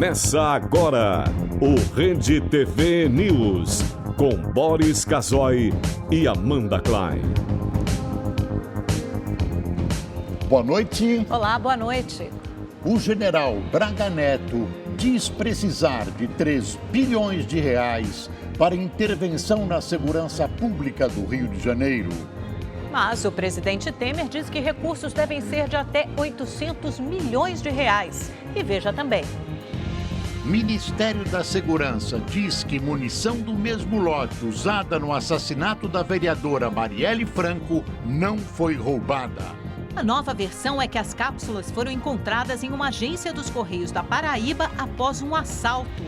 Começa agora o Rede TV News, com Boris Casoy e Amanda Klein. Boa noite. Olá, boa noite. O general Braga Neto diz precisar de 3 bilhões de reais para intervenção na segurança pública do Rio de Janeiro. Mas o presidente Temer diz que recursos devem ser de até 800 milhões de reais. E veja também. Ministério da Segurança diz que munição do mesmo lote usada no assassinato da vereadora Marielle Franco não foi roubada. A nova versão é que as cápsulas foram encontradas em uma agência dos Correios da Paraíba após um assalto.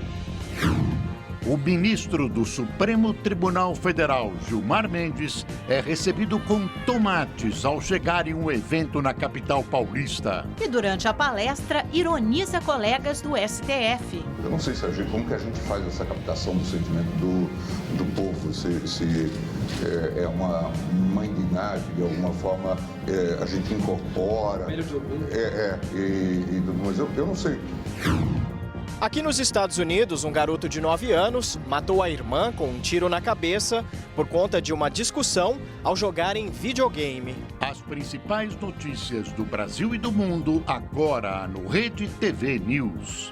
O ministro do Supremo Tribunal Federal, Gilmar Mendes, é recebido com tomates ao chegar em um evento na capital paulista. E durante a palestra, ironiza colegas do STF. Eu não sei como que a gente faz essa captação do sentimento do povo, se é uma mandinagem, de alguma forma a gente incorpora. Mas eu não sei. Aqui nos Estados Unidos, um garoto de 9 anos matou a irmã com um tiro na cabeça por conta de uma discussão ao jogarem videogame. As principais notícias do Brasil e do mundo agora no Rede TV News.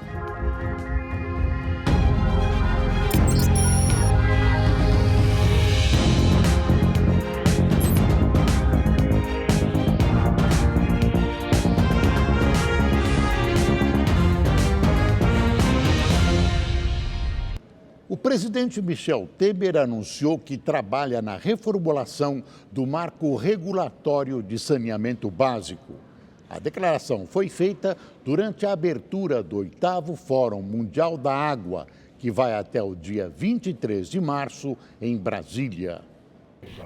O presidente Michel Temer anunciou que trabalha na reformulação do marco regulatório de saneamento básico. A declaração foi feita durante a abertura do 8º Fórum Mundial da Água, que vai até o dia 23 de março em Brasília.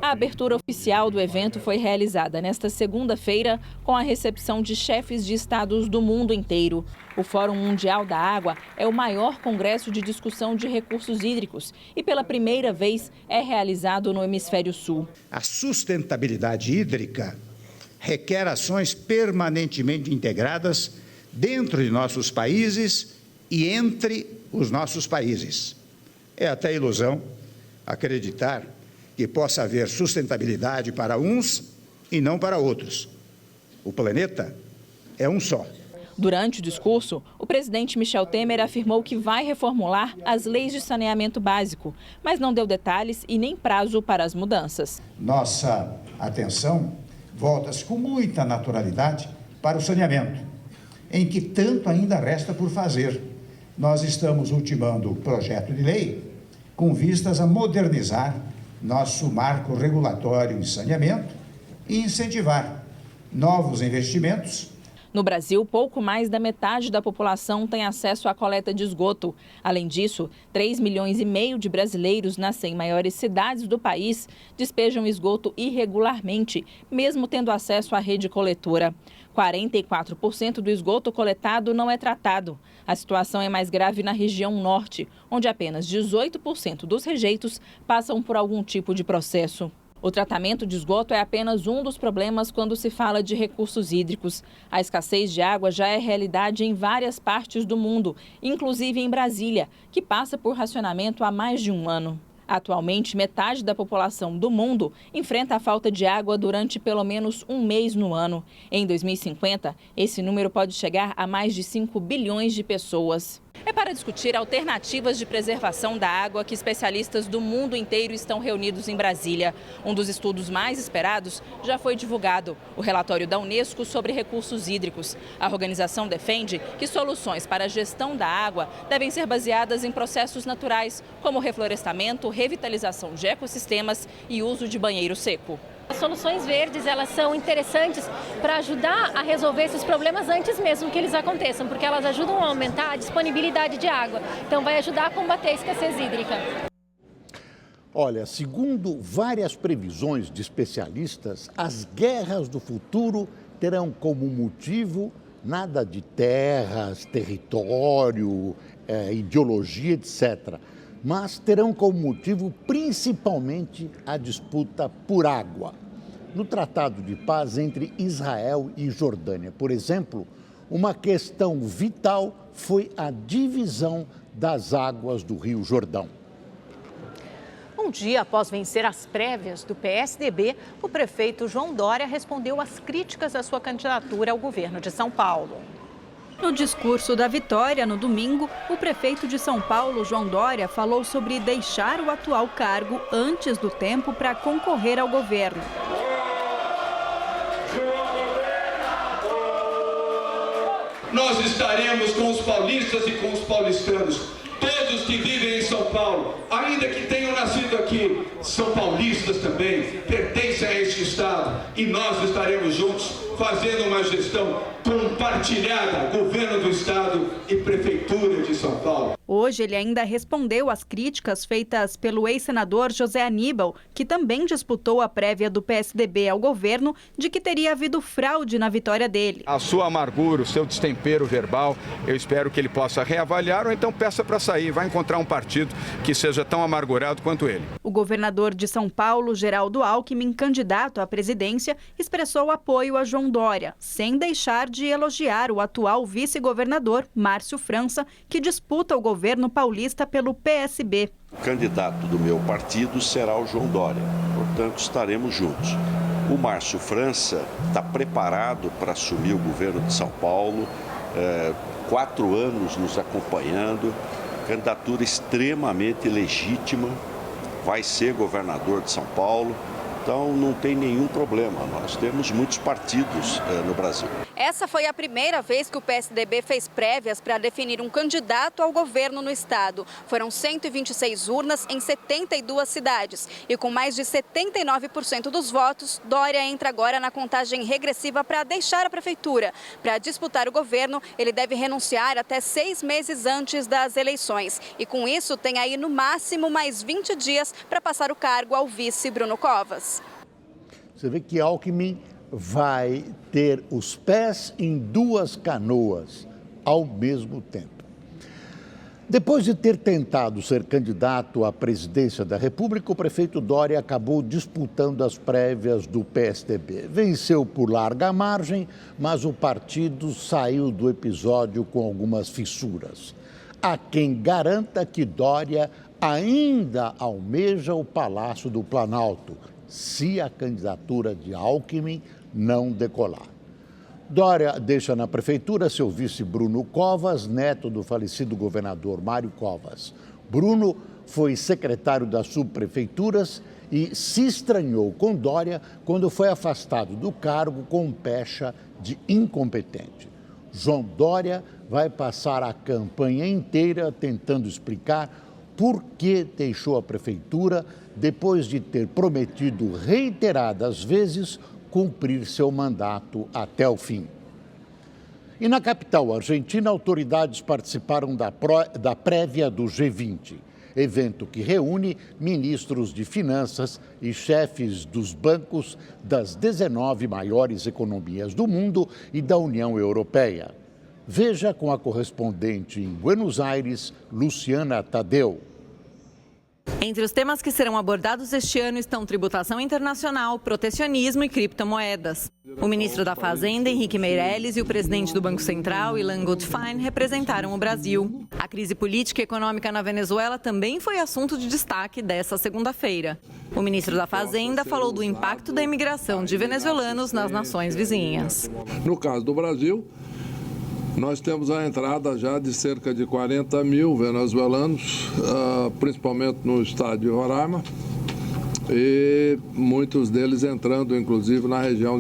A abertura oficial do evento foi realizada nesta segunda-feira com a recepção de chefes de estados do mundo inteiro. O Fórum Mundial da Água é o maior congresso de discussão de recursos hídricos e pela primeira vez é realizado no Hemisfério Sul. A sustentabilidade hídrica requer ações permanentemente integradas dentro de nossos países e entre os nossos países. É até ilusão acreditar que possa haver sustentabilidade para uns e não para outros. O planeta é um só. Durante o discurso, o presidente Michel Temer afirmou que vai reformular as leis de saneamento básico, mas não deu detalhes e nem prazo para as mudanças. Nossa atenção volta-se com muita naturalidade para o saneamento, em que tanto ainda resta por fazer. Nós estamos ultimando o projeto de lei com vistas a modernizar nosso marco regulatório em saneamento e incentivar novos investimentos. No Brasil, pouco mais da metade da população tem acesso à coleta de esgoto. Além disso, 3,5 milhões de brasileiros nas 100 maiores cidades do país despejam esgoto irregularmente, mesmo tendo acesso à rede coletora. 44% do esgoto coletado não é tratado. A situação é mais grave na região norte, onde apenas 18% dos rejeitos passam por algum tipo de processo. O tratamento de esgoto é apenas um dos problemas quando se fala de recursos hídricos. A escassez de água já é realidade em várias partes do mundo, inclusive em Brasília, que passa por racionamento há mais de um ano. Atualmente, metade da população do mundo enfrenta a falta de água durante pelo menos um mês no ano. Em 2050, esse número pode chegar a mais de 5 bilhões de pessoas. É para discutir alternativas de preservação da água que especialistas do mundo inteiro estão reunidos em Brasília. Um dos estudos mais esperados já foi divulgado, o relatório da Unesco sobre recursos hídricos. A organização defende que soluções para a gestão da água devem ser baseadas em processos naturais, como reflorestamento, revitalização de ecossistemas e uso de banheiro seco. As soluções verdes, elas são interessantes para ajudar a resolver esses problemas antes mesmo que eles aconteçam, porque elas ajudam a aumentar a disponibilidade de água. Então vai ajudar a combater a escassez hídrica. Olha, segundo várias previsões de especialistas, as guerras do futuro terão como motivo nada de terras, território, ideologia, etc., mas terão como motivo principalmente a disputa por água. No Tratado de Paz entre Israel e Jordânia, por exemplo, uma questão vital foi a divisão das águas do Rio Jordão. Um dia após vencer as prévias do PSDB, o prefeito João Dória respondeu às críticas à sua candidatura ao governo de São Paulo. No discurso da vitória, no domingo, o prefeito de São Paulo, João Dória, falou sobre deixar o atual cargo antes do tempo para concorrer ao governo. Nós estaremos com os paulistas e com os paulistanos, todos que vivem em São Paulo, ainda que tenham nascido aqui, são paulistas também, pertencem a este estado, e nós estaremos juntos fazendo uma gestão compartilhada, governo do estado e prefeitura de São Paulo. Hoje ele ainda respondeu às críticas feitas pelo ex-senador José Aníbal, que também disputou a prévia do PSDB ao governo, de que teria havido fraude na vitória dele. A sua amargura, o seu destempero verbal, eu espero que ele possa reavaliar ou então peça para sair, vai encontrar um partido que seja tão amargurado quanto ele. O governador de São Paulo, Geraldo Alckmin, candidato à presidência, expressou apoio a João Dória, sem deixar de elogiar o atual vice-governador, Márcio França, que disputa o governo paulista pelo PSB. O candidato do meu partido será o João Dória, portanto estaremos juntos. O Márcio França está preparado para assumir o governo de São Paulo, 4 anos nos acompanhando, candidatura extremamente legítima, vai ser governador de São Paulo. Então não tem nenhum problema, nós temos muitos partidos no Brasil. Essa foi a primeira vez que o PSDB fez prévias para definir um candidato ao governo no estado. Foram 126 urnas em 72 cidades. E com mais de 79% dos votos, Dória entra agora na contagem regressiva para deixar a prefeitura. Para disputar o governo, ele deve renunciar até 6 meses antes das eleições. E com isso, tem aí no máximo mais 20 dias para passar o cargo ao vice Bruno Covas. Você vê que Alckmin vai ter os pés em 2 canoas ao mesmo tempo. Depois de ter tentado ser candidato à presidência da República, o prefeito Dória acabou disputando as prévias do PSDB. Venceu por larga margem, mas o partido saiu do episódio com algumas fissuras. Há quem garanta que Dória ainda almeja o Palácio do Planalto, se a candidatura de Alckmin não decolar. Dória deixa na prefeitura seu vice Bruno Covas, neto do falecido governador Mário Covas. Bruno foi secretário das subprefeituras e se estranhou com Dória quando foi afastado do cargo com pecha de incompetente. João Dória vai passar a campanha inteira tentando explicar por que deixou a prefeitura depois de ter prometido reiteradas vezes cumprir seu mandato até o fim. E na capital argentina, autoridades participaram da prévia do G20, evento que reúne ministros de finanças e chefes dos bancos das 19 maiores economias do mundo e da União Europeia. Veja com a correspondente em Buenos Aires, Luciana Tadeu. Entre os temas que serão abordados este ano estão tributação internacional, protecionismo e criptomoedas. O ministro da Fazenda, Henrique Meirelles, e o presidente do Banco Central, Ilan Goldfein, representaram o Brasil. A crise política e econômica na Venezuela também foi assunto de destaque desta segunda-feira. O ministro da Fazenda falou do impacto da imigração de venezuelanos nas nações vizinhas. No caso do Brasil, nós temos a entrada já de cerca de 40 mil venezuelanos, principalmente no estado de Roraima, e muitos deles entrando, inclusive, na região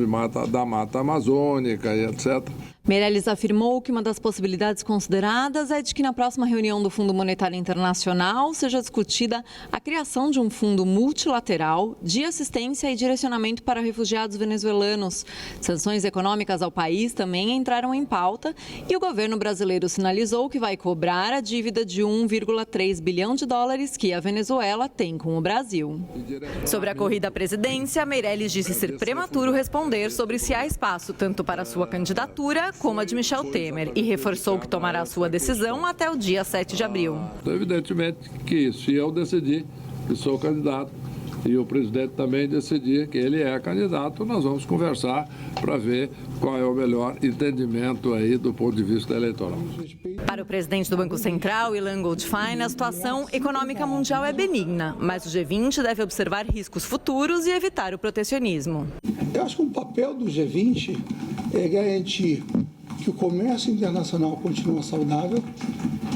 da Mata Amazônica e etc. Meirelles afirmou que uma das possibilidades consideradas é de que na próxima reunião do Fundo Monetário Internacional seja discutida a criação de um fundo multilateral de assistência e direcionamento para refugiados venezuelanos. Sanções econômicas ao país também entraram em pauta e o governo brasileiro sinalizou que vai cobrar a dívida de 1,3 bilhão de dólares que a Venezuela tem com o Brasil. Sobre a corrida à presidência, Meirelles disse ser prematuro responder sobre se há espaço tanto para sua candidatura como a de Michel Temer, e reforçou que tomará sua decisão até o dia 7 de abril. Evidentemente que se eu decidir que sou candidato, e o presidente também decidir que ele é candidato, nós vamos conversar para ver qual é o melhor entendimento aí do ponto de vista eleitoral. Para o presidente do Banco Central, Ilan Goldfein, a situação econômica mundial é benigna, mas o G20 deve observar riscos futuros e evitar o protecionismo. Eu acho que o papel do G20 é garantir que o comércio internacional continue saudável,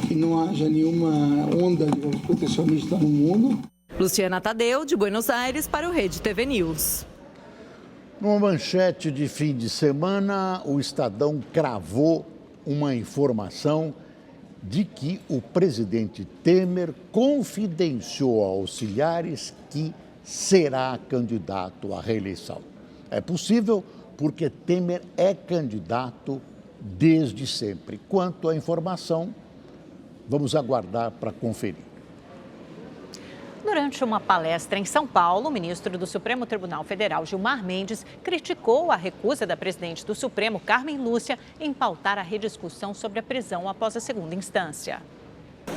que não haja nenhuma onda de protecionista no mundo. Luciana Tadeu, de Buenos Aires, para o Rede TV News. Numa manchete de fim de semana, o Estadão cravou uma informação de que o presidente Temer confidenciou a auxiliares que será candidato à reeleição. É possível porque Temer é candidato desde sempre. Quanto à informação, vamos aguardar para conferir. Durante uma palestra em São Paulo, o ministro do Supremo Tribunal Federal, Gilmar Mendes, criticou a recusa da presidente do Supremo, Carmen Lúcia, em pautar a rediscussão sobre a prisão após a segunda instância.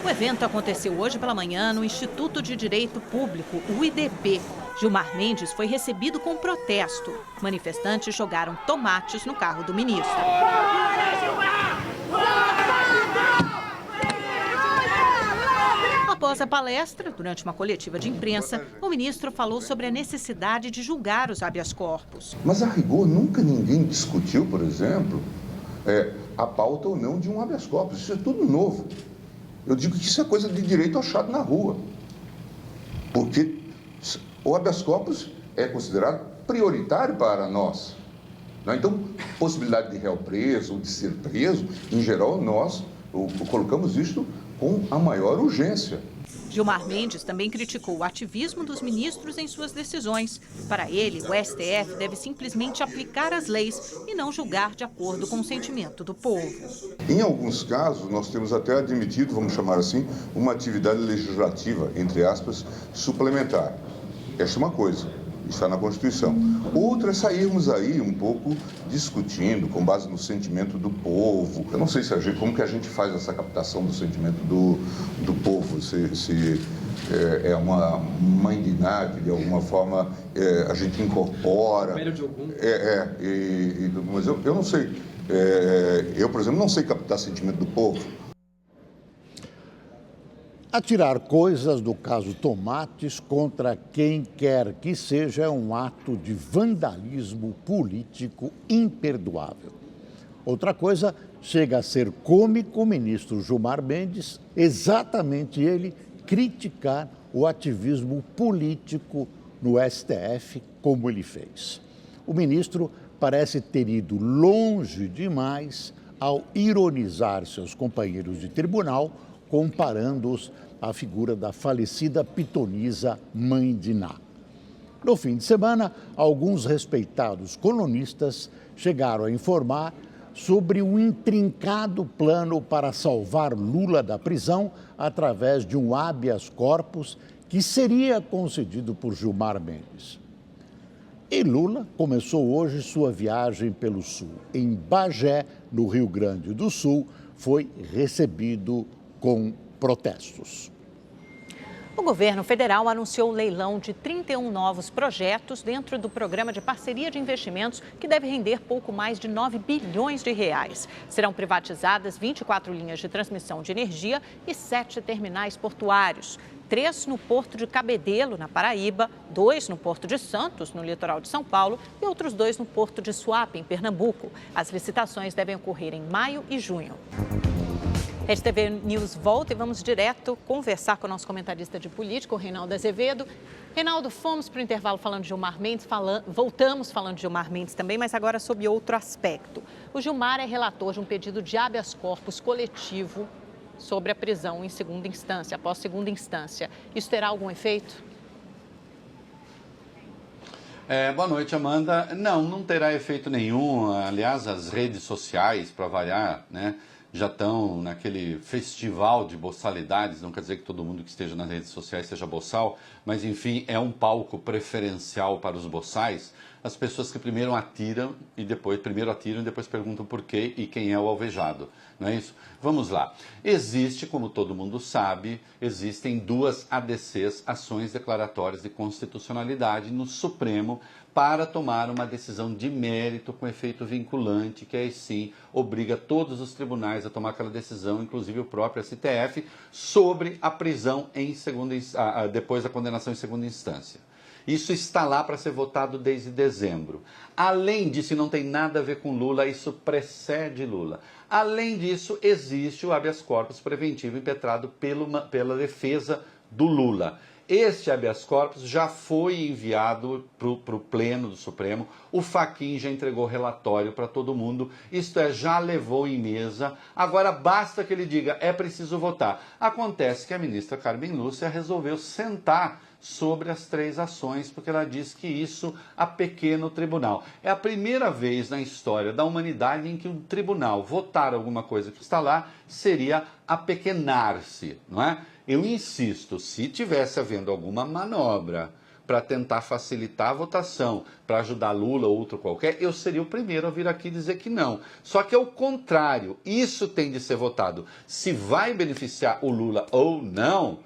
O evento aconteceu hoje pela manhã no Instituto de Direito Público, o IDP. Gilmar Mendes foi recebido com protesto. Manifestantes jogaram tomates no carro do ministro. Após a palestra, durante uma coletiva de imprensa, o ministro falou sobre a necessidade de julgar os habeas corpus. Mas, a rigor, nunca ninguém discutiu, por exemplo, a pauta ou não de um habeas corpus. Isso é tudo novo. Eu digo que isso é coisa de direito achado na rua. Porque o habeas corpus é considerado prioritário para nós. Então, possibilidade de réu preso ou de ser preso, em geral, nós colocamos isto com a maior urgência. Gilmar Mendes também criticou o ativismo dos ministros em suas decisões. Para ele, o STF deve simplesmente aplicar as leis e não julgar de acordo com o sentimento do povo. Em alguns casos, nós temos até admitido, vamos chamar assim, uma atividade legislativa, entre aspas, suplementar. Essa é uma coisa, está na Constituição. Outra é sairmos aí um pouco discutindo com base no sentimento do povo. Eu não sei como que a gente faz essa captação do sentimento do povo, se é uma indignidade, de alguma forma a gente incorpora. Mas eu não sei. Eu, por exemplo, não sei captar sentimento do povo. Atirar coisas do caso Tomates contra quem quer que seja é um ato de vandalismo político imperdoável. Outra coisa chega a ser cômico o ministro Gilmar Mendes, exatamente ele, criticar o ativismo político no STF como ele fez. O ministro parece ter ido longe demais ao ironizar seus companheiros de tribunal, comparando-os à figura da falecida pitonisa Mãe de Ná. No fim de semana, alguns respeitados colunistas chegaram a informar sobre um intrincado plano para salvar Lula da prisão através de um habeas corpus que seria concedido por Gilmar Mendes. E Lula começou hoje sua viagem pelo Sul. Em Bagé, no Rio Grande do Sul, foi recebido com protestos. O governo federal anunciou o leilão de 31 novos projetos dentro do programa de parceria de investimentos que deve render pouco mais de 9 bilhões de reais. Serão privatizadas 24 linhas de transmissão de energia e 7 terminais portuários. 3 no Porto de Cabedelo, na Paraíba, 2 no Porto de Santos, no litoral de São Paulo, e outros 2 no Porto de Suape, em Pernambuco. As licitações devem ocorrer em maio e junho. Rede TV News volta e vamos direto conversar com o nosso comentarista de política, o Reinaldo Azevedo. Reinaldo, fomos para o intervalo falando de Gilmar Mendes, voltamos falando de Gilmar Mendes também, mas agora sob outro aspecto. O Gilmar é relator de um pedido de habeas corpus coletivo sobre a prisão em segunda instância, após segunda instância. Isso terá algum efeito? Boa noite, Amanda. Não terá efeito nenhum. Aliás, as redes sociais, para variar, né, já estão naquele festival de boçalidades, não quer dizer que todo mundo que esteja nas redes sociais seja boçal, mas enfim, é um palco preferencial para os boçais, as pessoas que primeiro atiram e depois perguntam por quê e quem é o alvejado, não é isso? Vamos lá. Existe, como todo mundo sabe, existem 2 ADCs, ações declaratórias de constitucionalidade, no Supremo para tomar uma decisão de mérito com efeito vinculante, que aí sim obriga todos os tribunais a tomar aquela decisão, inclusive o próprio STF, sobre a prisão depois da condenação em segunda instância. Isso está lá para ser votado desde dezembro. Além disso, e não tem nada a ver com Lula, isso precede Lula. Além disso, existe o habeas corpus preventivo impetrado pela defesa do Lula. Este habeas corpus já foi enviado para o Pleno do Supremo, o Fachin já entregou relatório para todo mundo, isto é, já levou em mesa, agora basta que ele diga, é preciso votar. Acontece que a ministra Carmen Lúcia resolveu sentar sobre as 3 ações, porque ela diz que isso apequena o tribunal. É a primeira vez na história da humanidade em que um tribunal votar alguma coisa que está lá seria apequenar-se, não é? Eu insisto, se tivesse havendo alguma manobra para tentar facilitar a votação, para ajudar Lula ou outro qualquer, eu seria o primeiro a vir aqui dizer que não. Só que é o contrário, isso tem de ser votado. Se vai beneficiar o Lula ou não,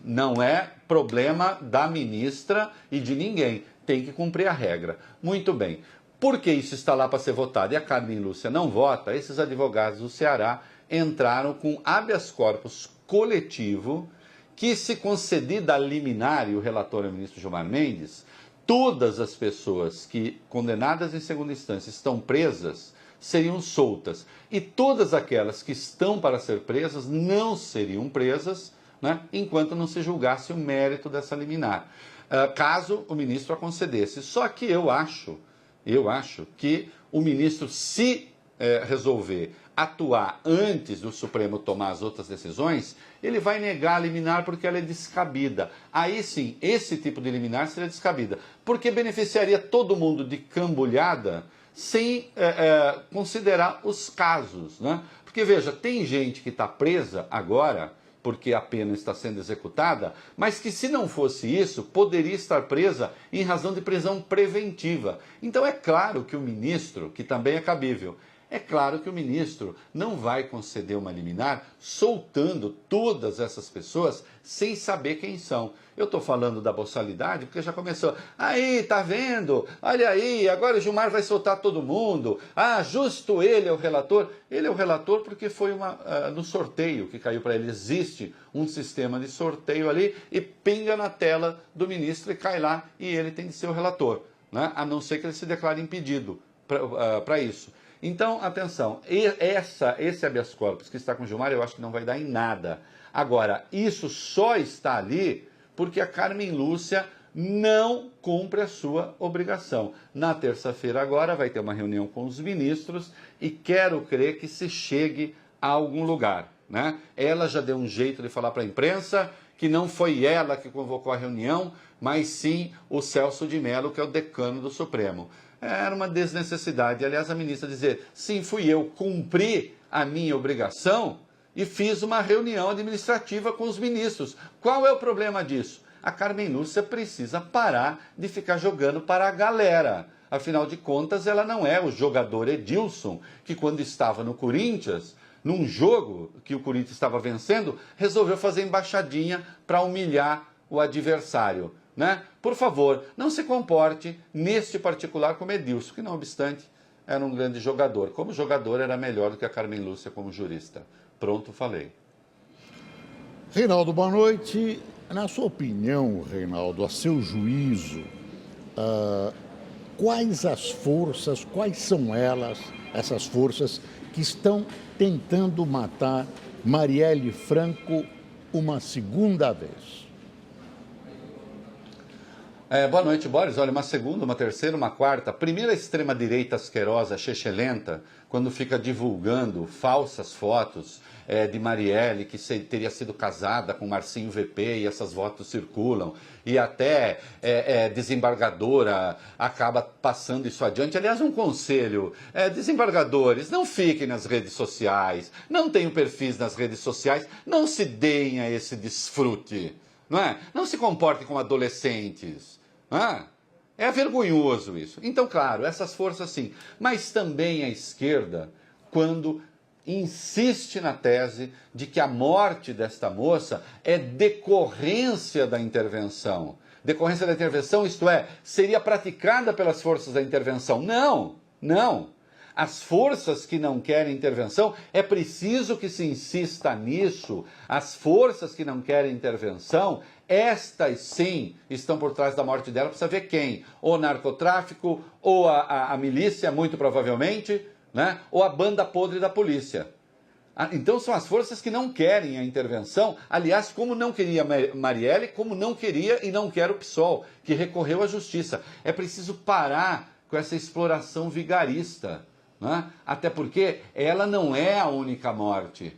não é problema da ministra e de ninguém. Tem que cumprir a regra. Muito bem. Porque isso está lá para ser votado e a Carmen Lúcia não vota, esses advogados do Ceará entraram com habeas corpus coletivo que, se concedida a liminar, e o relator é o ministro Gilmar Mendes, todas as pessoas que, condenadas em segunda instância, estão presas, seriam soltas. E todas aquelas que estão para ser presas não seriam presas, né, enquanto não se julgasse o mérito dessa liminar, caso o ministro a concedesse. Só que eu acho que o ministro, se resolver atuar antes do Supremo tomar as outras decisões, ele vai negar a liminar porque ela é descabida. Aí sim, esse tipo de liminar seria descabida, porque beneficiaria todo mundo de cambulhada sem considerar os casos, né? Porque, veja, tem gente que está presa agora porque a pena está sendo executada, mas que, se não fosse isso, poderia estar presa em razão de prisão preventiva. Então é claro que o ministro, que também é cabível, é claro que o ministro não vai conceder uma liminar soltando todas essas pessoas sem saber quem são. Eu estou falando da boçalidade porque já começou. Aí, tá vendo? Olha aí, agora o Gilmar vai soltar todo mundo. Ah, justo ele é o relator. Ele é o relator porque foi no sorteio que caiu para ele. Existe um sistema de sorteio ali e pinga na tela do ministro e cai lá e ele tem de ser o relator, né? A não ser que ele se declare impedido para isso. Então, atenção, esse habeas corpus que está com o Gilmar, eu acho que não vai dar em nada. Agora, isso só está ali porque a Carmen Lúcia não cumpre a sua obrigação. Na terça-feira agora vai ter uma reunião com os ministros e quero crer que se chegue a algum lugar, né? Ela já deu um jeito de falar para a imprensa que não foi ela que convocou a reunião, mas sim o Celso de Mello, que é o decano do Supremo. Era uma desnecessidade. Aliás, a ministra dizer, sim, fui eu, cumpri a minha obrigação e fiz uma reunião administrativa com os ministros. Qual é o problema disso? A Carmen Lúcia precisa parar de ficar jogando para a galera. Afinal de contas, ela não é o jogador Edilson, que quando estava no Corinthians, num jogo que o Corinthians estava vencendo, resolveu fazer embaixadinha para humilhar o adversário, né? Por favor, não se comporte neste particular como Edilson, que não obstante era um grande jogador. Como jogador era melhor do que a Carmen Lúcia como jurista. Pronto, falei. Reinaldo, boa noite. Na sua opinião, Reinaldo, a seu juízo, quais são elas, essas forças que estão tentando matar Marielle Franco uma segunda vez? Boa noite, Boris. Olha, uma segunda, uma terceira, uma quarta. Primeira extrema-direita asquerosa, chechelenta, quando fica divulgando falsas fotos de Marielle, que teria sido casada com Marcinho VP, e essas fotos circulam. E até desembargadora acaba passando isso adiante. Aliás, um conselho, desembargadores, não fiquem nas redes sociais, não tenham perfis nas redes sociais, não se deem a esse desfrute, não é? Não se comportem como adolescentes. É vergonhoso isso. Então, claro, essas forças sim. Mas também a esquerda, quando insiste na tese de que a morte desta moça é decorrência da intervenção. Decorrência da intervenção, isto é, seria praticada pelas forças da intervenção. Não, não. As forças que não querem intervenção, é preciso que se insista nisso. As forças que não querem intervenção, estas sim estão por trás da morte dela. Precisa ver quem? Ou o narcotráfico, ou a milícia, muito provavelmente, né? Ou a banda podre da polícia. Então são as forças que não querem a intervenção. Aliás, como não queria Marielle, como não queria e não quer o PSOL, que recorreu à justiça. É preciso parar com essa exploração vigarista. Né? Até porque ela não é a única morte.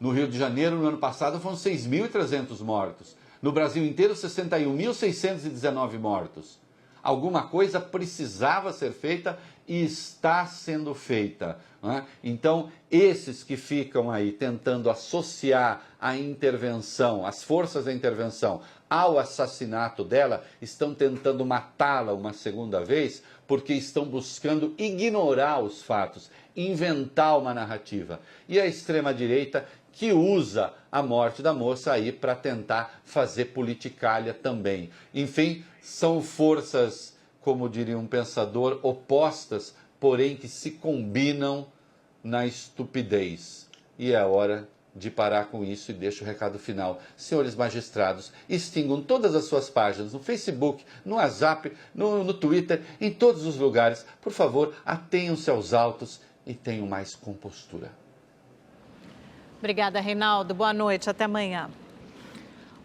No Rio de Janeiro, no ano passado, foram 6.300 mortos. No Brasil inteiro, 61.619 mortos. Alguma coisa precisava ser feita e está sendo feita. Né? Então, esses que ficam aí tentando associar a intervenção, as forças da intervenção, ao assassinato dela, estão tentando matá-la uma segunda vez, porque estão buscando ignorar os fatos, inventar uma narrativa. E a extrema-direita que usa a morte da moça aí para tentar fazer politicalha também. Enfim, são forças, como diria um pensador, opostas, porém que se combinam na estupidez. E é hora de parar com isso e deixo o recado final. Senhores magistrados, extingam todas as suas páginas no Facebook, no WhatsApp, no Twitter, em todos os lugares. Por favor, atenham-se aos autos e tenham mais compostura. Obrigada, Reinaldo. Boa noite. Até amanhã.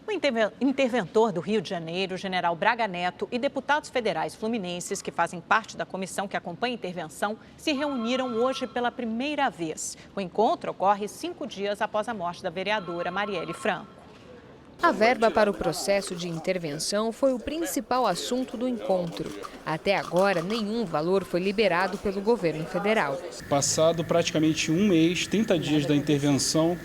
O interventor do Rio de Janeiro, general Braga Neto, e deputados federais fluminenses que fazem parte da comissão que acompanha a intervenção se reuniram hoje pela primeira vez. O encontro ocorre 5 dias após a morte da vereadora Marielle Franco. A verba para o processo de intervenção foi o principal assunto do encontro. Até agora, nenhum valor foi liberado pelo governo federal. Passado praticamente um mês, 30 dias da intervenção,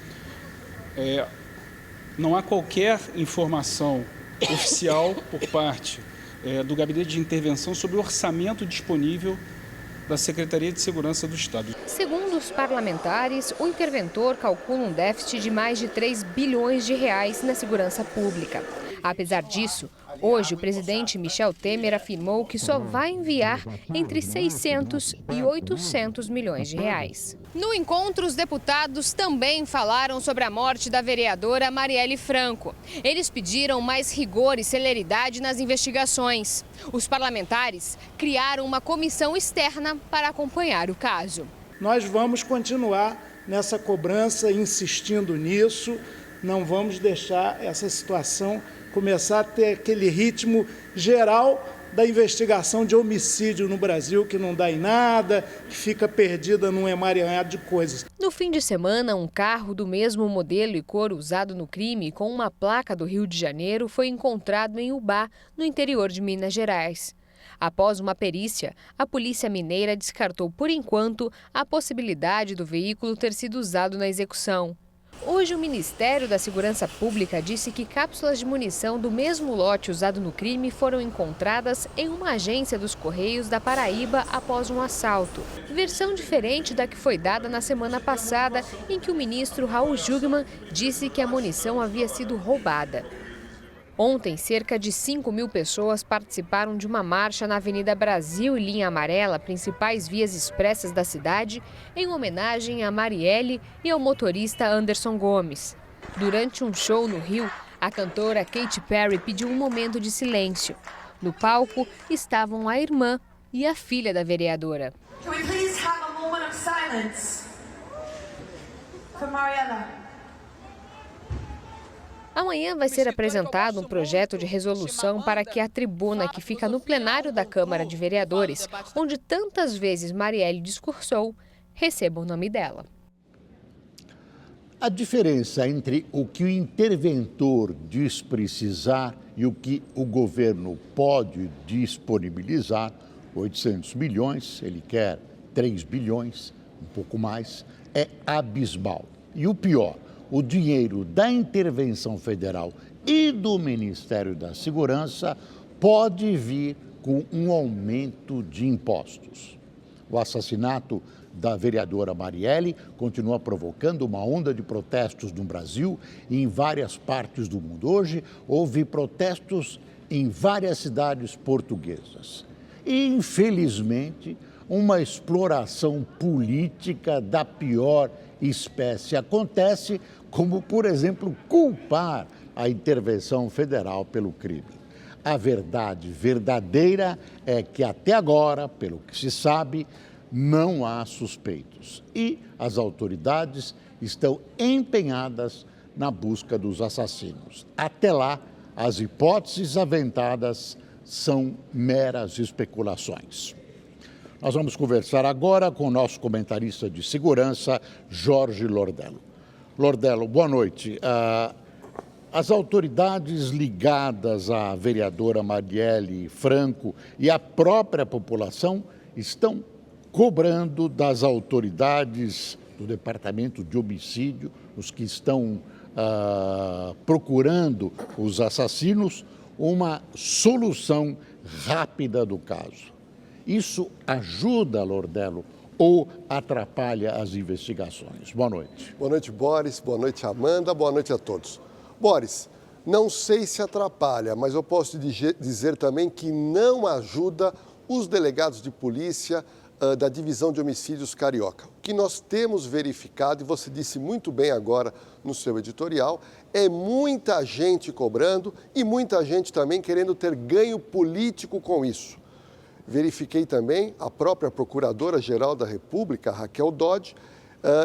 não há qualquer informação oficial por parte do Gabinete de Intervenção sobre o orçamento disponível da Secretaria de Segurança do Estado. Segundo os parlamentares, o interventor calcula um déficit de mais de 3 bilhões de reais na segurança pública. Apesar disso, hoje o presidente Michel Temer afirmou que só vai enviar entre 600 e 800 milhões de reais. No encontro, os deputados também falaram sobre a morte da vereadora Marielle Franco. Eles pediram mais rigor e celeridade nas investigações. Os parlamentares criaram uma comissão externa para acompanhar o caso. Nós vamos continuar nessa cobrança, insistindo nisso. Não vamos deixar essa situação começar a ter aquele ritmo geral da investigação de homicídio no Brasil, que não dá em nada, que fica perdida num emaranhado de coisas. No fim de semana, um carro do mesmo modelo e cor usado no crime, com uma placa do Rio de Janeiro, foi encontrado em Ubá, no interior de Minas Gerais. Após uma perícia, a Polícia Mineira descartou, por enquanto, a possibilidade do veículo ter sido usado na execução. Hoje, o Ministério da Segurança Pública disse que cápsulas de munição do mesmo lote usado no crime foram encontradas em uma agência dos Correios da Paraíba após um assalto. Versão diferente da que foi dada na semana passada, em que o ministro Raul Jungmann disse que a munição havia sido roubada. Ontem, cerca de 5.000 pessoas participaram de uma marcha na Avenida Brasil e Linha Amarela, principais vias expressas da cidade, em homenagem a Marielle e ao motorista Anderson Gomes. Durante um show no Rio, a cantora Katy Perry pediu um momento de silêncio. No palco estavam a irmã e a filha da vereadora. Can we please have a moment of silence for Marielle? Amanhã vai ser apresentado um projeto de resolução para que a tribuna que fica no plenário da Câmara de Vereadores, onde tantas vezes Marielle discursou, receba o nome dela. A diferença entre o que o interventor diz precisar e o que o governo pode disponibilizar, 800 milhões, ele quer 3 bilhões, um pouco mais, é abismal. E o pior, o dinheiro da intervenção federal e do Ministério da Segurança pode vir com um aumento de impostos. O assassinato da vereadora Marielle continua provocando uma onda de protestos no Brasil e em várias partes do mundo. Hoje, houve protestos em várias cidades portuguesas. E, infelizmente, uma exploração política da pior espécie acontece, como, por exemplo, culpar a intervenção federal pelo crime. A verdade verdadeira é que, até agora, pelo que se sabe, não há suspeitos e as autoridades estão empenhadas na busca dos assassinos. Até lá, as hipóteses aventadas são meras especulações. Nós vamos conversar agora com o nosso comentarista de segurança, Jorge Lordello. Lordello, boa noite. As autoridades ligadas à vereadora Marielle Franco e a própria população estão cobrando das autoridades do Departamento de Homicídio, os que estão procurando os assassinos, uma solução rápida do caso. Isso ajuda, Lordello, ou atrapalha as investigações? Boa noite. Boa noite, Boris. Boa noite, Amanda. Boa noite a todos. Boris, não sei se atrapalha, mas eu posso dizer também que não ajuda os delegados de polícia da Divisão de Homicídios Carioca. O que nós temos verificado, e você disse muito bem agora no seu editorial, é muita gente cobrando e muita gente também querendo ter ganho político com isso. Verifiquei também a própria Procuradora-Geral da República, Raquel Dodge,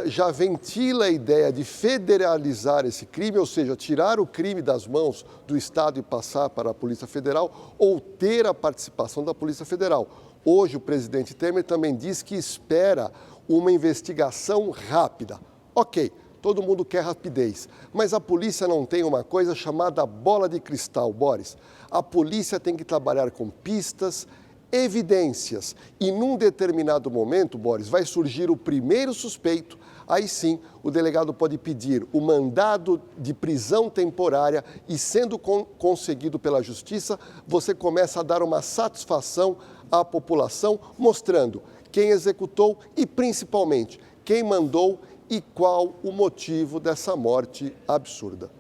já ventila a ideia de federalizar esse crime, ou seja, tirar o crime das mãos do Estado e passar para a Polícia Federal ou ter a participação da Polícia Federal. Hoje, o presidente Temer também diz que espera uma investigação rápida. Ok, todo mundo quer rapidez, mas a polícia não tem uma coisa chamada bola de cristal, Boris. A polícia tem que trabalhar com pistas, evidências e num determinado momento, Boris, vai surgir o primeiro suspeito, aí sim o delegado pode pedir o mandado de prisão temporária e sendo conseguido pela justiça, você começa a dar uma satisfação à população, mostrando quem executou e principalmente quem mandou e qual o motivo dessa morte absurda.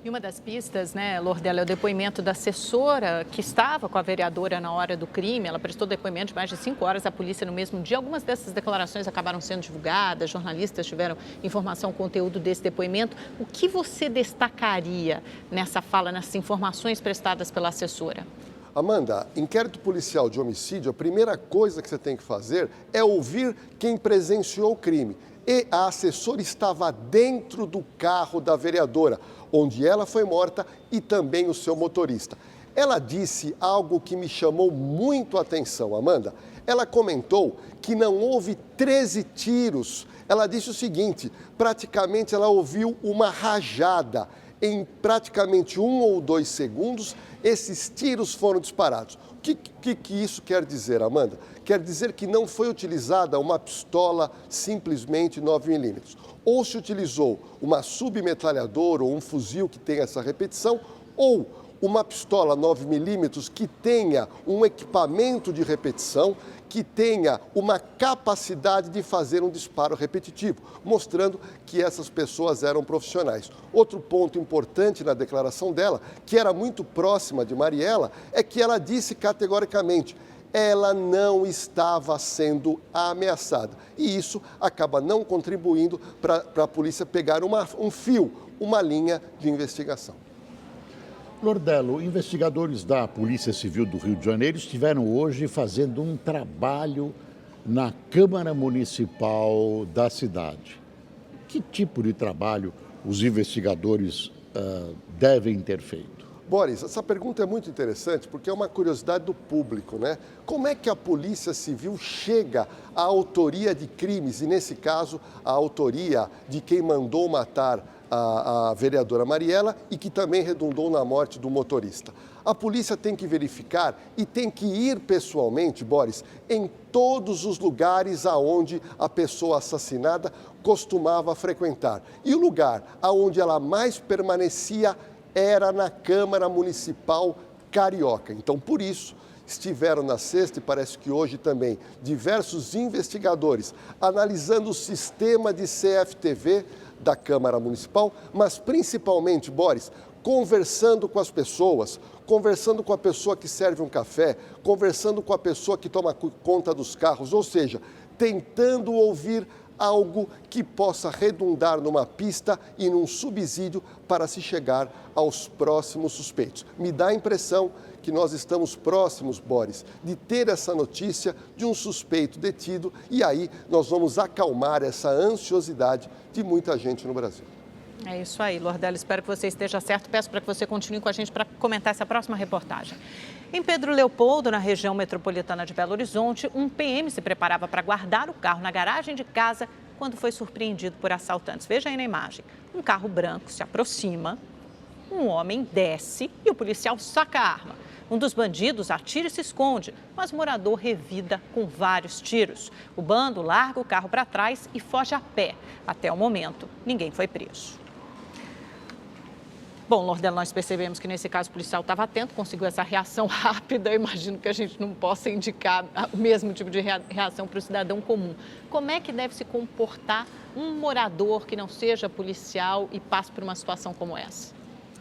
E uma das pistas, né, Lordello, é o depoimento da assessora que estava com a vereadora na hora do crime. Ela prestou depoimento de mais de 5 horas à polícia no mesmo dia. Algumas dessas declarações acabaram sendo divulgadas, jornalistas tiveram informação, conteúdo desse depoimento. O que você destacaria nessa fala, nessas informações prestadas pela assessora? Amanda, inquérito policial de homicídio, a primeira coisa que você tem que fazer é ouvir quem presenciou o crime. E a assessora estava dentro do carro da vereadora, onde ela foi morta e também o seu motorista. Ela disse algo que me chamou muito a atenção, Amanda. Ela comentou que não houve 13 tiros. Ela disse o seguinte, praticamente ela ouviu uma rajada. Em praticamente 1 ou 2 segundos, esses tiros foram disparados. O que isso quer dizer, Amanda? Quer dizer que não foi utilizada uma pistola simplesmente 9mm. Ou se utilizou uma submetralhadora ou um fuzil que tenha essa repetição, ou uma pistola 9mm que tenha um equipamento de repetição, que tenha uma capacidade de fazer um disparo repetitivo, mostrando que essas pessoas eram profissionais. Outro ponto importante na declaração dela, que era muito próxima de Mariela, é que ela disse categoricamente, ela não estava sendo ameaçada. E isso acaba não contribuindo para a polícia pegar um fio, uma linha de investigação. Lordello, investigadores da Polícia Civil do Rio de Janeiro estiveram hoje fazendo um trabalho na Câmara Municipal da cidade. Que tipo de trabalho os investigadores devem ter feito? Boris, essa pergunta é muito interessante porque é uma curiosidade do público, né? Como é que a Polícia Civil chega à autoria de crimes, e nesse caso, a autoria de quem mandou matar a vereadora Mariela e que também redundou na morte do motorista? A polícia tem que verificar e tem que ir pessoalmente, Boris, em todos os lugares aonde a pessoa assassinada costumava frequentar. E o lugar aonde ela mais permanecia era na Câmara Municipal Carioca. Então, por isso, estiveram na sexta e parece que hoje também diversos investigadores analisando o sistema de CFTV da Câmara Municipal, mas principalmente, Boris, conversando com as pessoas, conversando com a pessoa que serve um café, conversando com a pessoa que toma conta dos carros, ou seja, tentando ouvir algo que possa redundar numa pista e num subsídio para se chegar aos próximos suspeitos. Me dá a impressão que nós estamos próximos, Boris, de ter essa notícia de um suspeito detido e aí nós vamos acalmar essa ansiosidade de muita gente no Brasil. É isso aí, Lordelo. Espero que você esteja certo. Peço para que você continue com a gente para comentar essa próxima reportagem. Em Pedro Leopoldo, na região metropolitana de Belo Horizonte, um PM se preparava para guardar o carro na garagem de casa quando foi surpreendido por assaltantes. Veja aí na imagem. Um carro branco se aproxima, um homem desce e o policial saca a arma. Um dos bandidos atira e se esconde, mas o morador revida com vários tiros. O bando larga o carro para trás e foge a pé. Até o momento, ninguém foi preso. Bom, Lordelo, nós percebemos que nesse caso o policial estava atento, conseguiu essa reação rápida. Eu imagino que a gente não possa indicar o mesmo tipo de reação para o cidadão comum. Como é que deve se comportar um morador que não seja policial e passe por uma situação como essa?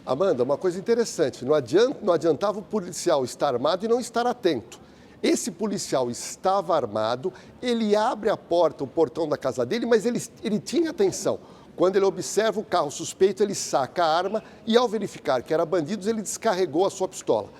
Amanda, uma coisa interessante, não adiantava o policial estar armado e não estar atento. Esse policial estava armado, ele abre a porta, o portão da casa dele, mas ele tinha atenção. Quando ele observa o carro suspeito, ele saca a arma e, ao verificar que era bandidos, ele descarregou a sua pistola.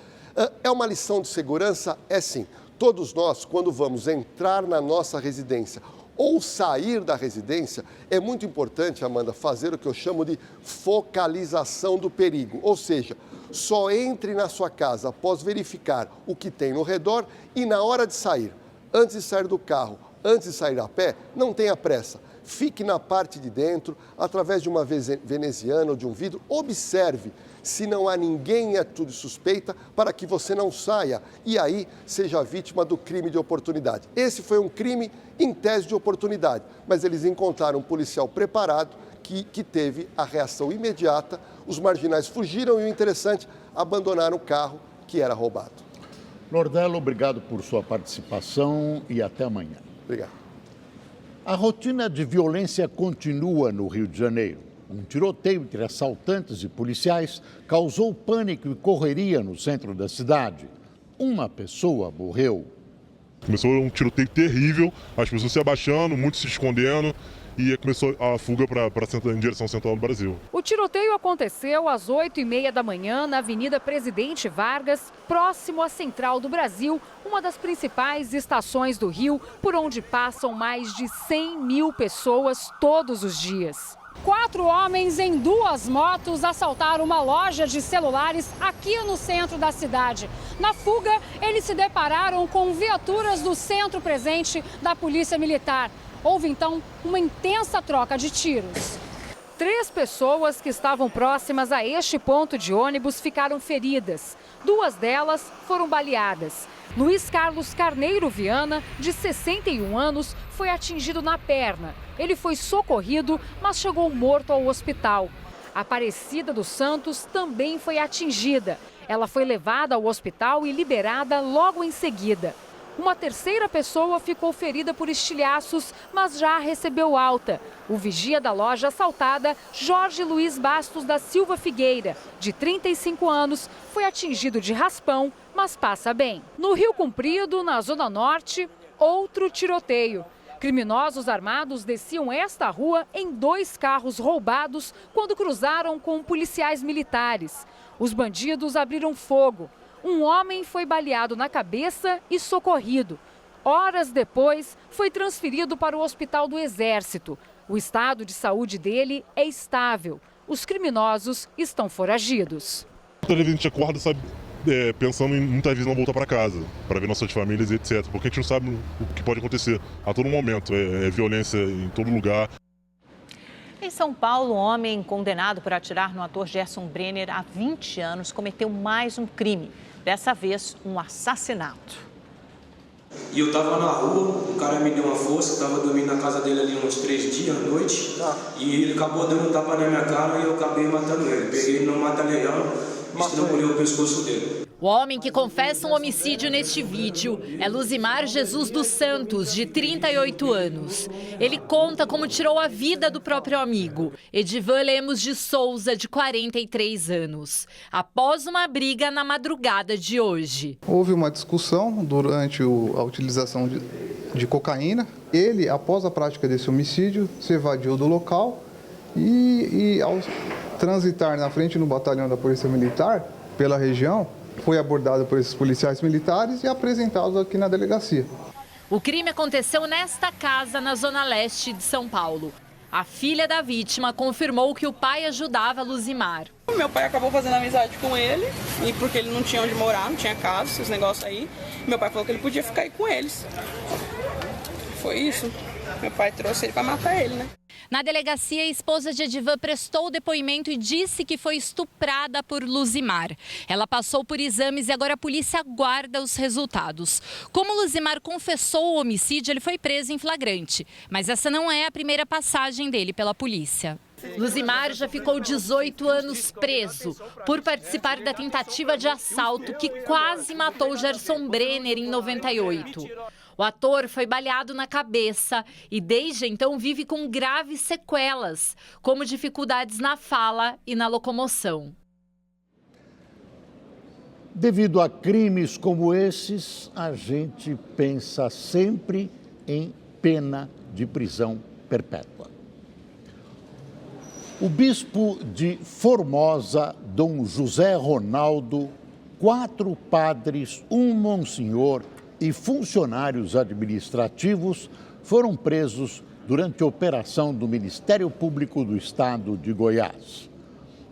É uma lição de segurança? É sim. Todos nós, quando vamos entrar na nossa residência ou sair da residência, é muito importante, Amanda, fazer o que eu chamo de focalização do perigo. Ou seja, só entre na sua casa após verificar o que tem no redor e na hora de sair, antes de sair do carro, antes de sair a pé, não tenha pressa. Fique na parte de dentro, através de uma veneziana ou de um vidro, observe se não há ninguém em atitude suspeita para que você não saia e aí seja vítima do crime de oportunidade. Esse foi um crime em tese de oportunidade, mas eles encontraram um policial preparado que teve a reação imediata, os marginais fugiram e o interessante, abandonaram o carro que era roubado. Lordelo, obrigado por sua participação e até amanhã. Obrigado. A rotina de violência continua no Rio de Janeiro. Um tiroteio entre assaltantes e policiais causou pânico e correria no centro da cidade. Uma pessoa morreu. Começou um tiroteio terrível, as pessoas se abaixando, muitos se escondendo e começou a fuga em direção central do Brasil. O tiroteio aconteceu às 8h30 da manhã na Avenida Presidente Vargas, próximo à Central do Brasil, uma das principais estações do Rio, por onde passam mais de 100 mil pessoas todos os dias. 4 homens em 2 motos assaltaram uma loja de celulares aqui no centro da cidade. Na fuga, eles se depararam com viaturas do Centro Presente da Polícia Militar. Houve, então, uma intensa troca de tiros. 3 pessoas que estavam próximas a este ponto de ônibus ficaram feridas. 2 delas foram baleadas. Luiz Carlos Carneiro Viana, de 61 anos, foi atingido na perna. Ele foi socorrido, mas chegou morto ao hospital. Aparecida dos Santos também foi atingida. Ela foi levada ao hospital e liberada logo em seguida. Uma terceira pessoa ficou ferida por estilhaços, mas já recebeu alta. O vigia da loja assaltada, Jorge Luiz Bastos da Silva Figueira, de 35 anos, foi atingido de raspão, mas passa bem. No Rio Comprido, na Zona Norte, outro tiroteio. Criminosos armados desciam esta rua em 2 carros roubados quando cruzaram com policiais militares. Os bandidos abriram fogo. Um homem foi baleado na cabeça e socorrido. Horas depois, foi transferido para o Hospital do Exército. O estado de saúde dele é estável. os criminosos estão foragidos. Toda vez a gente acorda, sabe, pensando em muitas vezes não voltar para casa, para ver nossas famílias, etc. Porque a gente não sabe o que pode acontecer a todo momento. É violência em todo lugar. Em São Paulo, um homem condenado por atirar no ator Gerson Brenner há 20 anos cometeu mais um crime. Dessa vez, um assassinato. E eu tava na rua, o cara me deu uma força, eu tava dormindo na casa dele ali uns 3 dias à noite. E ele acabou dando um tapa na minha cara e eu acabei matando ele. Peguei ele no mata-leão e estrangulei o pescoço dele. O homem que confessa um homicídio neste vídeo é Luzimar Jesus dos Santos, de 38 anos. Ele conta como tirou a vida do próprio amigo, Edivan Lemos de Souza, de 43 anos, após uma briga na madrugada de hoje. Houve uma discussão durante a utilização de cocaína. Ele, após a prática desse homicídio, se evadiu do local e ao transitar na frente no batalhão da Polícia Militar, pela região, foi abordado por esses policiais militares e apresentado aqui na delegacia. O crime aconteceu nesta casa, na zona leste de São Paulo. A filha da vítima confirmou que o pai ajudava Luzimar. Meu pai acabou fazendo amizade com ele, e porque ele não tinha onde morar, não tinha casa, esses negócios aí. Meu pai falou que ele podia ficar aí com eles. Foi isso. Meu pai trouxe ele para matar ele, né? Na delegacia, a esposa de Edivan prestou o depoimento e disse que foi estuprada por Luzimar. Ela passou por exames e agora a polícia aguarda os resultados. Como Luzimar confessou o homicídio, ele foi preso em flagrante. Mas essa não é a primeira passagem dele pela polícia. Luzimar já ficou 18 anos preso por participar da tentativa de assalto que quase matou Gerson Brenner em 98. O ator foi baleado na cabeça e desde então vive com graves sequelas, como dificuldades na fala e na locomoção. Devido a crimes como esses, a gente pensa sempre em pena de prisão perpétua. O bispo de Formosa, Dom José Ronaldo, 4 padres, um monsenhor e funcionários administrativos foram presos durante a operação do Ministério Público do Estado de Goiás.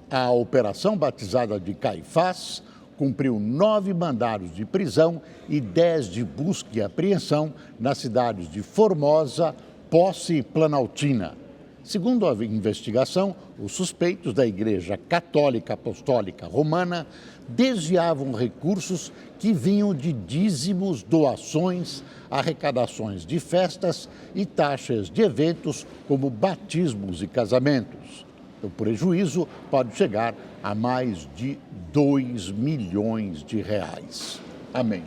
A operação, batizada de Caifás, cumpriu 9 mandados de prisão e 10 de busca e apreensão nas cidades de Formosa, Posse e Planaltina. Segundo a investigação, os suspeitos da Igreja Católica Apostólica Romana desviavam recursos que vinham de dízimos, doações, arrecadações de festas e taxas de eventos como batismos e casamentos. O prejuízo pode chegar a mais de 2 milhões de reais. Amém.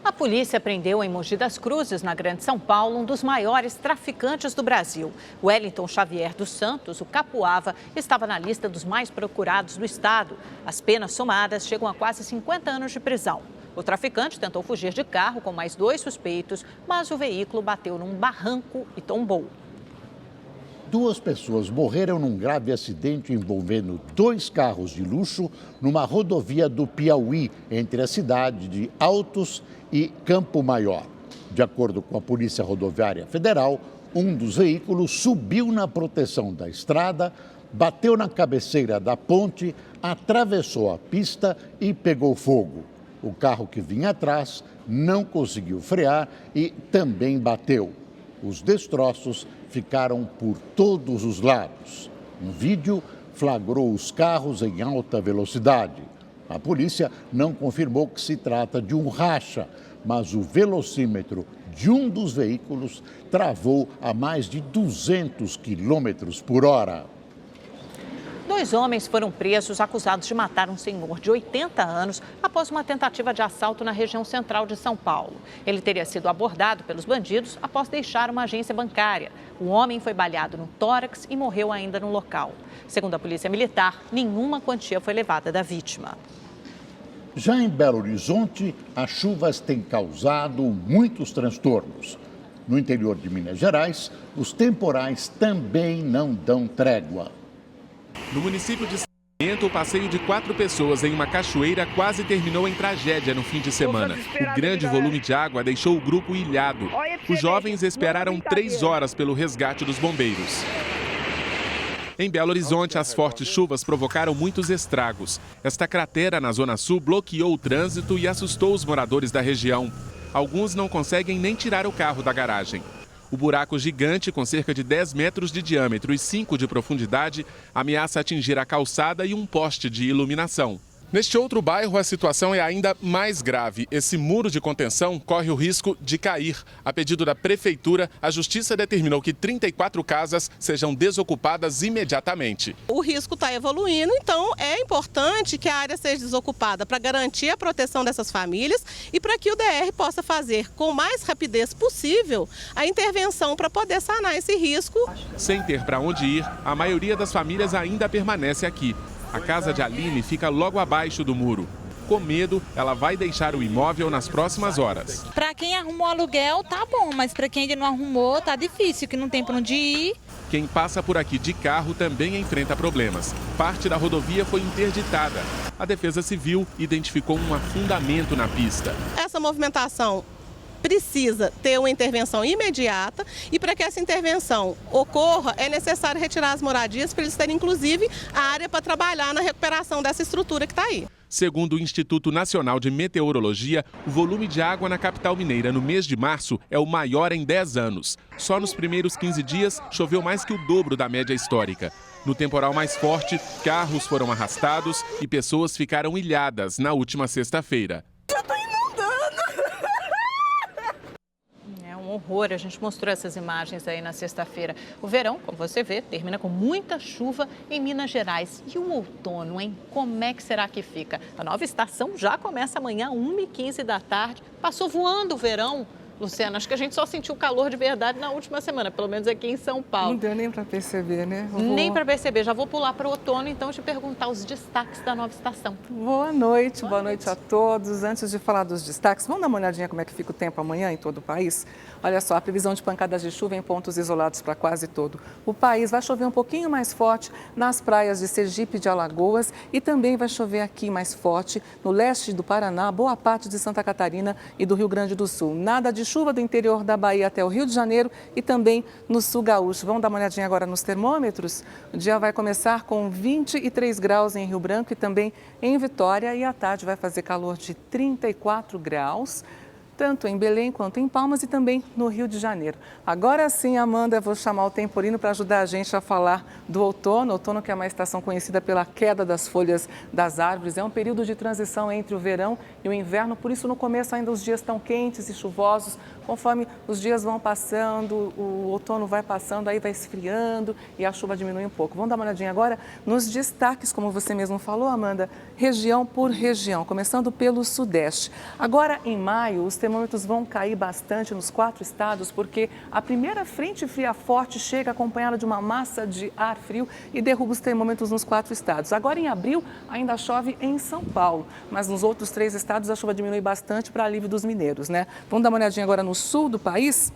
A polícia prendeu em Mogi das Cruzes, na Grande São Paulo, um dos maiores traficantes do Brasil. Wellington Xavier dos Santos, o Capuava, estava na lista dos mais procurados do estado. As penas somadas chegam a quase 50 anos de prisão. O traficante tentou fugir de carro com mais 2 suspeitos, mas o veículo bateu num barranco e tombou. 2 pessoas morreram num grave acidente envolvendo 2 carros de luxo numa rodovia do Piauí, entre a cidade de Altos e Campo Maior. De acordo com a Polícia Rodoviária Federal, um dos veículos subiu na proteção da estrada, bateu na cabeceira da ponte, atravessou a pista e pegou fogo. O carro que vinha atrás não conseguiu frear e também bateu. Os destroços ficaram por todos os lados. Um vídeo flagrou os carros em alta velocidade. A polícia não confirmou que se trata de um racha, mas o velocímetro de um dos veículos travou a mais de 200 km por hora. 2 homens foram presos acusados de matar um senhor de 80 anos após uma tentativa de assalto na região central de São Paulo. Ele teria sido abordado pelos bandidos após deixar uma agência bancária. O homem foi baleado no tórax e morreu ainda no local. Segundo a Polícia Militar, nenhuma quantia foi levada da vítima. Já em Belo Horizonte, as chuvas têm causado muitos transtornos. No interior de Minas Gerais, os temporais também não dão trégua. No município de São Bento, o passeio de 4 pessoas em uma cachoeira quase terminou em tragédia no fim de semana. O grande volume de água deixou o grupo ilhado. Os jovens esperaram 3 horas pelo resgate dos bombeiros. Em Belo Horizonte, as fortes chuvas provocaram muitos estragos. Esta cratera na Zona Sul bloqueou o trânsito e assustou os moradores da região. Alguns não conseguem nem tirar o carro da garagem. O buraco gigante, com cerca de 10 metros de diâmetro e 5 de profundidade, ameaça atingir a calçada e um poste de iluminação. Neste outro bairro, a situação é ainda mais grave. Esse muro de contenção corre o risco de cair. A pedido da prefeitura, a justiça determinou que 34 casas sejam desocupadas imediatamente. O risco está evoluindo, então é importante que a área seja desocupada para garantir a proteção dessas famílias e para que o DR possa fazer com mais rapidez possível a intervenção para poder sanar esse risco. Sem ter para onde ir, a maioria das famílias ainda permanece aqui. A casa de Aline fica logo abaixo do muro. Com medo, ela vai deixar o imóvel nas próximas horas. Para quem arrumou aluguel, tá bom, mas para quem ainda não arrumou, tá difícil, que não tem para onde ir. Quem passa por aqui de carro também enfrenta problemas. Parte da rodovia foi interditada. A Defesa Civil identificou um afundamento na pista. Essa movimentação precisa ter uma intervenção imediata e para que essa intervenção ocorra é necessário retirar as moradias para eles terem inclusive a área para trabalhar na recuperação dessa estrutura que está aí. Segundo o Instituto Nacional de Meteorologia, o volume de água na capital mineira no mês de março é o maior em 10 anos. Só nos primeiros 15 dias choveu mais que o dobro da média histórica. No temporal mais forte, carros foram arrastados e pessoas ficaram ilhadas na última sexta-feira. Horror, a gente mostrou essas imagens aí na sexta-feira. O verão, como você vê, termina com muita chuva em Minas Gerais. E o outono, hein? Como é que será que fica? A nova estação já começa amanhã, 1h15 da tarde. Passou voando o verão. Luciana, acho que a gente só sentiu calor de verdade na última semana, pelo menos aqui em São Paulo. Não deu nem para perceber, né? Nem para perceber. Já vou pular para o outono, então, te perguntar os destaques da nova estação. Boa noite a todos. Antes de falar dos destaques, vamos dar uma olhadinha como é que fica o tempo amanhã em todo o país? Olha só, a previsão de pancadas de chuva em pontos isolados para quase todo o país. Vai chover um pouquinho mais forte nas praias de Sergipe e de Alagoas e também vai chover aqui mais forte no leste do Paraná, boa parte de Santa Catarina e do Rio Grande do Sul. Nada de chuva do interior da Bahia até o Rio de Janeiro e também no sul gaúcho. Vamos dar uma olhadinha agora nos termômetros? O dia vai começar com 23 graus em Rio Branco e também em Vitória e à tarde vai fazer calor de 34 graus. Tanto em Belém quanto em Palmas e também no Rio de Janeiro. Agora sim, Amanda, eu vou chamar o Temporino para ajudar a gente a falar do outono. Outono que é uma estação conhecida pela queda das folhas das árvores. É um período de transição entre o verão e o inverno, por isso no começo ainda os dias estão quentes e chuvosos. Conforme os dias vão passando, o outono vai passando, aí vai esfriando e a chuva diminui um pouco. Vamos dar uma olhadinha agora nos destaques, como você mesmo falou, Amanda, região por região, começando pelo Sudeste. Agora, em maio, os termômetros vão cair bastante nos 4 estados, porque a primeira frente fria forte chega acompanhada de uma massa de ar frio e derruba os termômetros nos 4 estados. Agora, em abril, ainda chove em São Paulo, mas nos outros 3 estados a chuva diminui bastante para alívio dos mineiros, né? Vamos dar uma olhadinha agora no sul do país?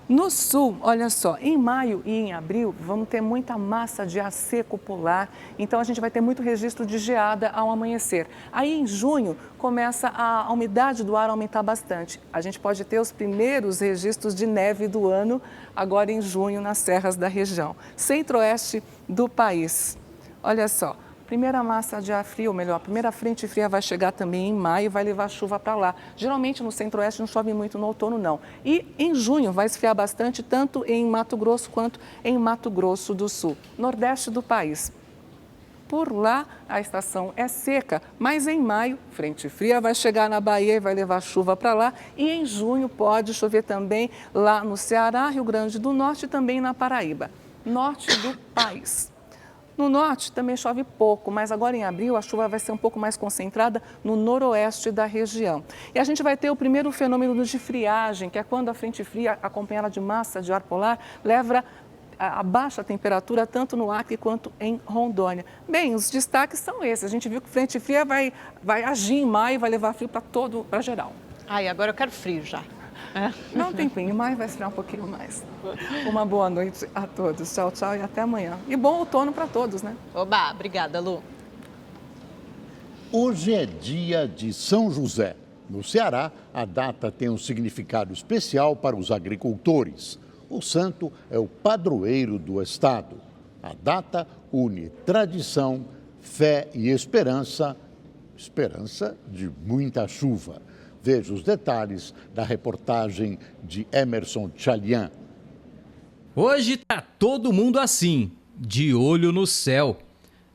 No sul, olha só, em maio e em abril vamos ter muita massa de ar seco polar, então a gente vai ter muito registro de geada ao amanhecer. Aí em junho começa a umidade do ar a aumentar bastante. A gente pode ter os primeiros registros de neve do ano agora em junho nas serras da região. Centro-oeste do país, olha só. Primeira massa de ar frio, ou melhor, a primeira frente fria vai chegar também em maio e vai levar chuva para lá. Geralmente no centro-oeste não chove muito no outono, não. E em junho vai esfriar bastante, tanto em Mato Grosso quanto em Mato Grosso do Sul. Nordeste do país. Por lá a estação é seca, mas em maio, frente fria vai chegar na Bahia e vai levar chuva para lá. E em junho pode chover também lá no Ceará, Rio Grande do Norte e também na Paraíba. Norte do país. No norte também chove pouco, mas agora em abril a chuva vai ser um pouco mais concentrada no noroeste da região. E a gente vai ter o primeiro fenômeno de friagem, que é quando a frente fria, acompanhada de massa de ar polar, leva a baixa temperatura tanto no Acre quanto em Rondônia. Bem, os destaques são esses. A gente viu que frente fria vai agir em maio e vai levar frio para geral. Ai, agora eu quero frio já. Não tem fim, em maio vai esfriar um pouquinho mais. Uma boa noite a todos. Tchau, tchau e até amanhã. E bom outono para todos, né? Oba, obrigada, Lu. Hoje é dia de São José. No Ceará, a data tem um significado especial para os agricultores. O santo é o padroeiro do estado. A data une tradição, fé e esperança de muita chuva. Veja os detalhes da reportagem de Emerson Tchalian. Hoje tá todo mundo assim, de olho no céu.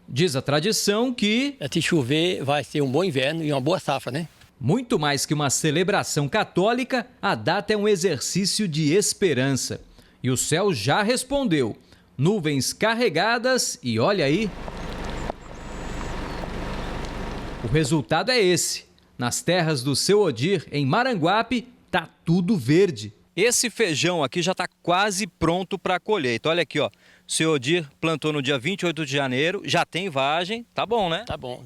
Diz a tradição que... Se chover, vai ser um bom inverno e uma boa safra, né? Muito mais que uma celebração católica, a data é um exercício de esperança. E o céu já respondeu. Nuvens carregadas e olha aí... O resultado é esse. Nas terras do Seu Odir, em Maranguape, tá tudo verde. Esse feijão aqui já está quase pronto para a colheita. Olha aqui, ó. O Seu Odir plantou no dia 28 de janeiro, já tem vagem. Tá bom, né? Tá bom.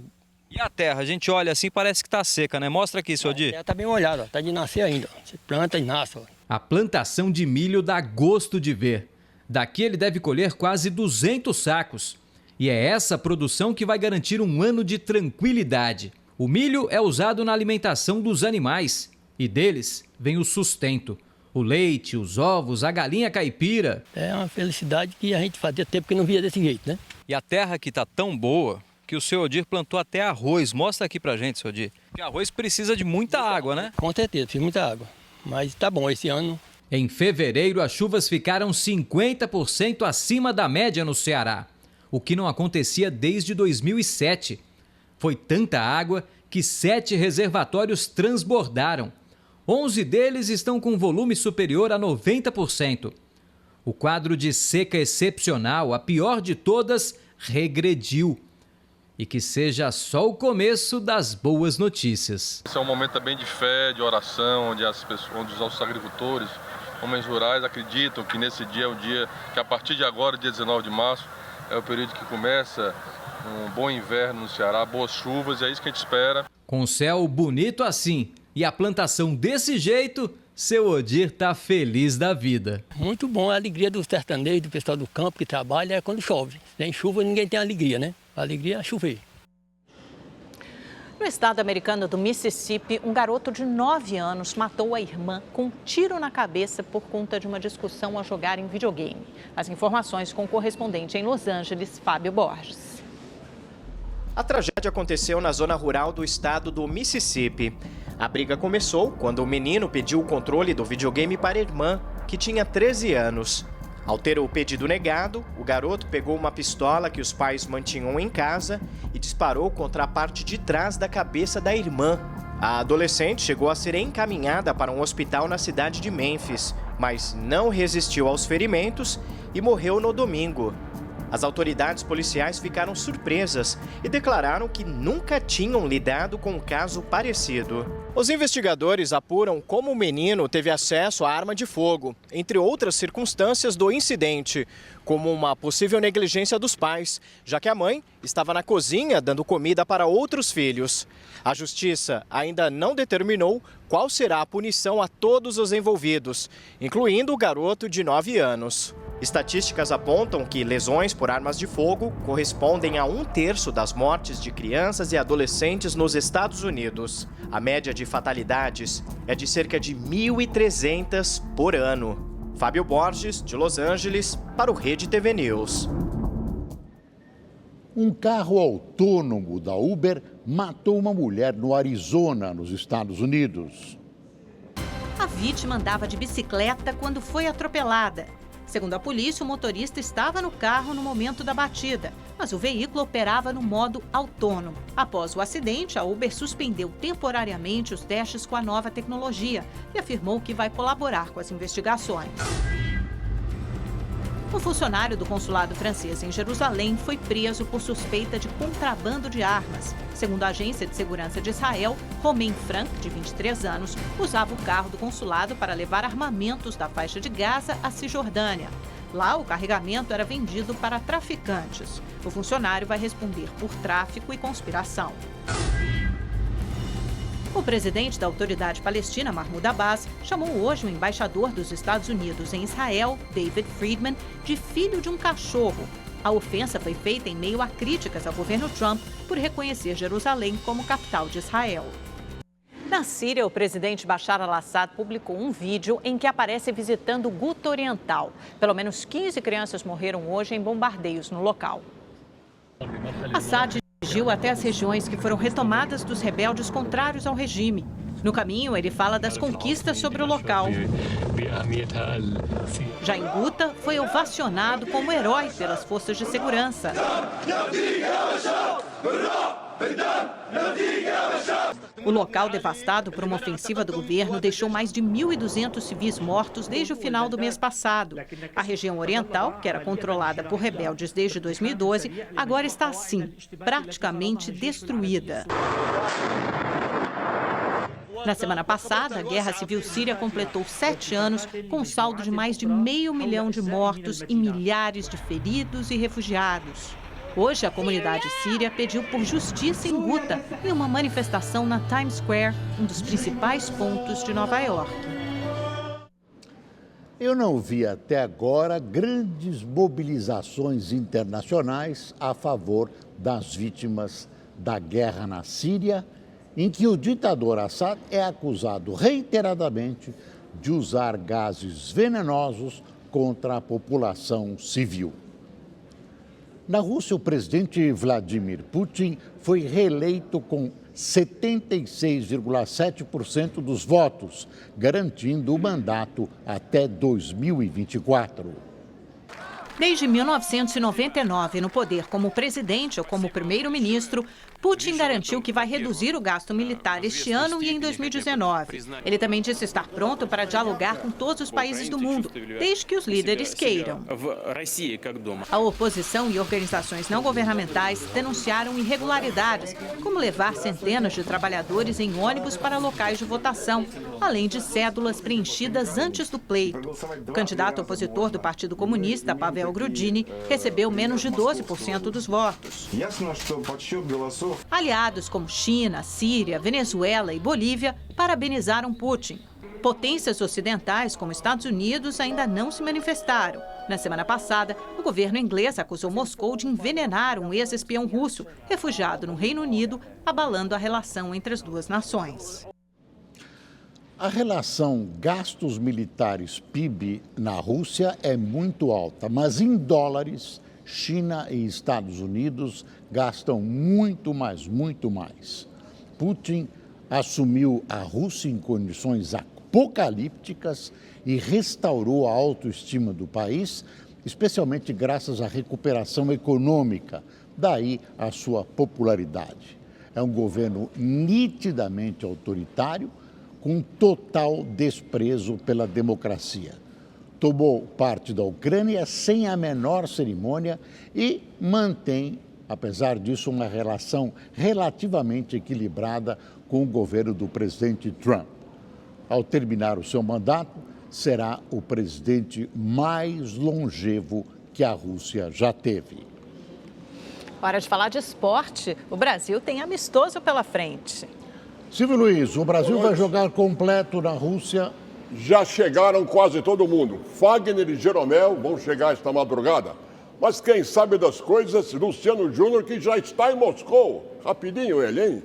E a terra? A gente olha assim, parece que tá seca, né? Mostra aqui, Seu Odir. A terra tá bem molhada, ó. Tá de nascer ainda. Você planta e nasce, ó. A plantação de milho dá gosto de ver. Daqui ele deve colher quase 200 sacos. E é essa produção que vai garantir um ano de tranquilidade. O milho é usado na alimentação dos animais e deles vem o sustento. O leite, os ovos, a galinha caipira. É uma felicidade que a gente fazia tempo que não via desse jeito, né? E a terra aqui tá tão boa que o Seu Odir plantou até arroz. Mostra aqui pra gente, Seu Odir. Porque arroz precisa de muita água, né? Com certeza, precisa de muita água. Mas tá bom, esse ano... Em fevereiro, as chuvas ficaram 50% acima da média no Ceará, o que não acontecia desde 2007. Foi tanta água que 7 reservatórios transbordaram. 11 deles estão com volume superior a 90%. O quadro de seca excepcional, a pior de todas, regrediu. E que seja só o começo das boas notícias. Esse é um momento também de fé, de oração, onde os nossos agricultores, homens rurais, acreditam que nesse dia é o dia que a partir de agora, dia 19 de março, é o período que começa um bom inverno no Ceará, boas chuvas, e é isso que a gente espera. Com o céu bonito assim e a plantação desse jeito, Seu Odir tá feliz da vida. Muito bom, a alegria do sertanejo, do pessoal do campo que trabalha é quando chove. Sem chuva ninguém tem alegria, né? A alegria é chover. No estado americano do Mississippi, um garoto de 9 anos matou a irmã com um tiro na cabeça por conta de uma discussão ao jogar em videogame. As informações com o correspondente em Los Angeles, Fábio Borges. A tragédia aconteceu na zona rural do estado do Mississippi. A briga começou quando o menino pediu o controle do videogame para a irmã, que tinha 13 anos. Ao ter o pedido negado, o garoto pegou uma pistola que os pais mantinham em casa e disparou contra a parte de trás da cabeça da irmã. A adolescente chegou a ser encaminhada para um hospital na cidade de Memphis, mas não resistiu aos ferimentos e morreu no domingo. As autoridades policiais ficaram surpresas e declararam que nunca tinham lidado com um caso parecido. Os investigadores apuram como o menino teve acesso à arma de fogo, entre outras circunstâncias do incidente, como uma possível negligência dos pais, já que a mãe estava na cozinha dando comida para outros filhos. A justiça ainda não determinou qual será a punição a todos os envolvidos, incluindo o garoto de 9 anos. Estatísticas apontam que lesões por armas de fogo correspondem a 1/3 das mortes de crianças e adolescentes nos Estados Unidos. A média de fatalidades é de cerca de 1.300 por ano. Fábio Borges, de Los Angeles, para o Rede TV News. Um carro autônomo da Uber matou uma mulher no Arizona, nos Estados Unidos. A vítima andava de bicicleta quando foi atropelada. Segundo a polícia, o motorista estava no carro no momento da batida, mas o veículo operava no modo autônomo. Após o acidente, a Uber suspendeu temporariamente os testes com a nova tecnologia e afirmou que vai colaborar com as investigações. Um funcionário do consulado francês em Jerusalém foi preso por suspeita de contrabando de armas. Segundo a Agência de Segurança de Israel, Romain Frank, de 23 anos, usava o carro do consulado para levar armamentos da faixa de Gaza à Cisjordânia. Lá, o carregamento era vendido para traficantes. O funcionário vai responder por tráfico e conspiração. O presidente da Autoridade Palestina, Mahmoud Abbas, chamou hoje o embaixador dos Estados Unidos em Israel, David Friedman, de filho de um cachorro. A ofensa foi feita em meio a críticas ao governo Trump por reconhecer Jerusalém como capital de Israel. Na Síria, o presidente Bashar al-Assad publicou um vídeo em que aparece visitando Guta Oriental. Pelo menos 15 crianças morreram hoje em bombardeios no local. Assad dirigiu até as regiões que foram retomadas dos rebeldes contrários ao regime. No caminho, ele fala das conquistas sobre o local. Já em Guta, foi ovacionado como herói pelas forças de segurança. O local devastado por uma ofensiva do governo deixou mais de 1.200 civis mortos desde o final do mês passado. A região oriental, que era controlada por rebeldes desde 2012, agora está assim, praticamente destruída. Na semana passada, a Guerra Civil Síria completou 7 anos, com um saldo de mais de 500 mil de mortos e milhares de feridos e refugiados. Hoje, a comunidade síria pediu por justiça em Guta, em uma manifestação na Times Square, um dos principais pontos de Nova York. Eu não vi até agora grandes mobilizações internacionais a favor das vítimas da guerra na Síria, em que o ditador Assad é acusado reiteradamente de usar gases venenosos contra a população civil. Na Rússia, o presidente Vladimir Putin foi reeleito com 76,7% dos votos, garantindo o mandato até 2024. Desde 1999, no poder como presidente ou como primeiro-ministro, Putin garantiu que vai reduzir o gasto militar este ano e em 2019. Ele também disse estar pronto para dialogar com todos os países do mundo, desde que os líderes queiram. A oposição e organizações não governamentais denunciaram irregularidades, como levar centenas de trabalhadores em ônibus para locais de votação, além de cédulas preenchidas antes do pleito. O candidato opositor do Partido Comunista, Pavel Grudini, recebeu menos de 12% dos votos. Aliados como China, Síria, Venezuela e Bolívia parabenizaram Putin. Potências ocidentais, como Estados Unidos, ainda não se manifestaram. Na semana passada, o governo inglês acusou Moscou de envenenar um ex-espião russo, refugiado no Reino Unido, abalando a relação entre as duas nações. A relação gastos militares PIB na Rússia é muito alta, mas em dólares, China e Estados Unidos gastam muito mais. Putin assumiu a Rússia em condições apocalípticas e restaurou a autoestima do país, especialmente graças à recuperação econômica, daí a sua popularidade. É um governo nitidamente autoritário, com total desprezo pela democracia. Tomou parte da Ucrânia sem a menor cerimônia e mantém, apesar disso, uma relação relativamente equilibrada com o governo do presidente Trump. Ao terminar o seu mandato, será o presidente mais longevo que a Rússia já teve. Hora de falar de esporte. O Brasil tem amistoso pela frente. Silvio Luiz, o Brasil vai jogar completo na Rússia. Já chegaram quase todo mundo. Fagner e Jeromel vão chegar esta madrugada. Mas quem sabe das coisas, Luciano Júnior, que já está em Moscou. Rapidinho ele, hein?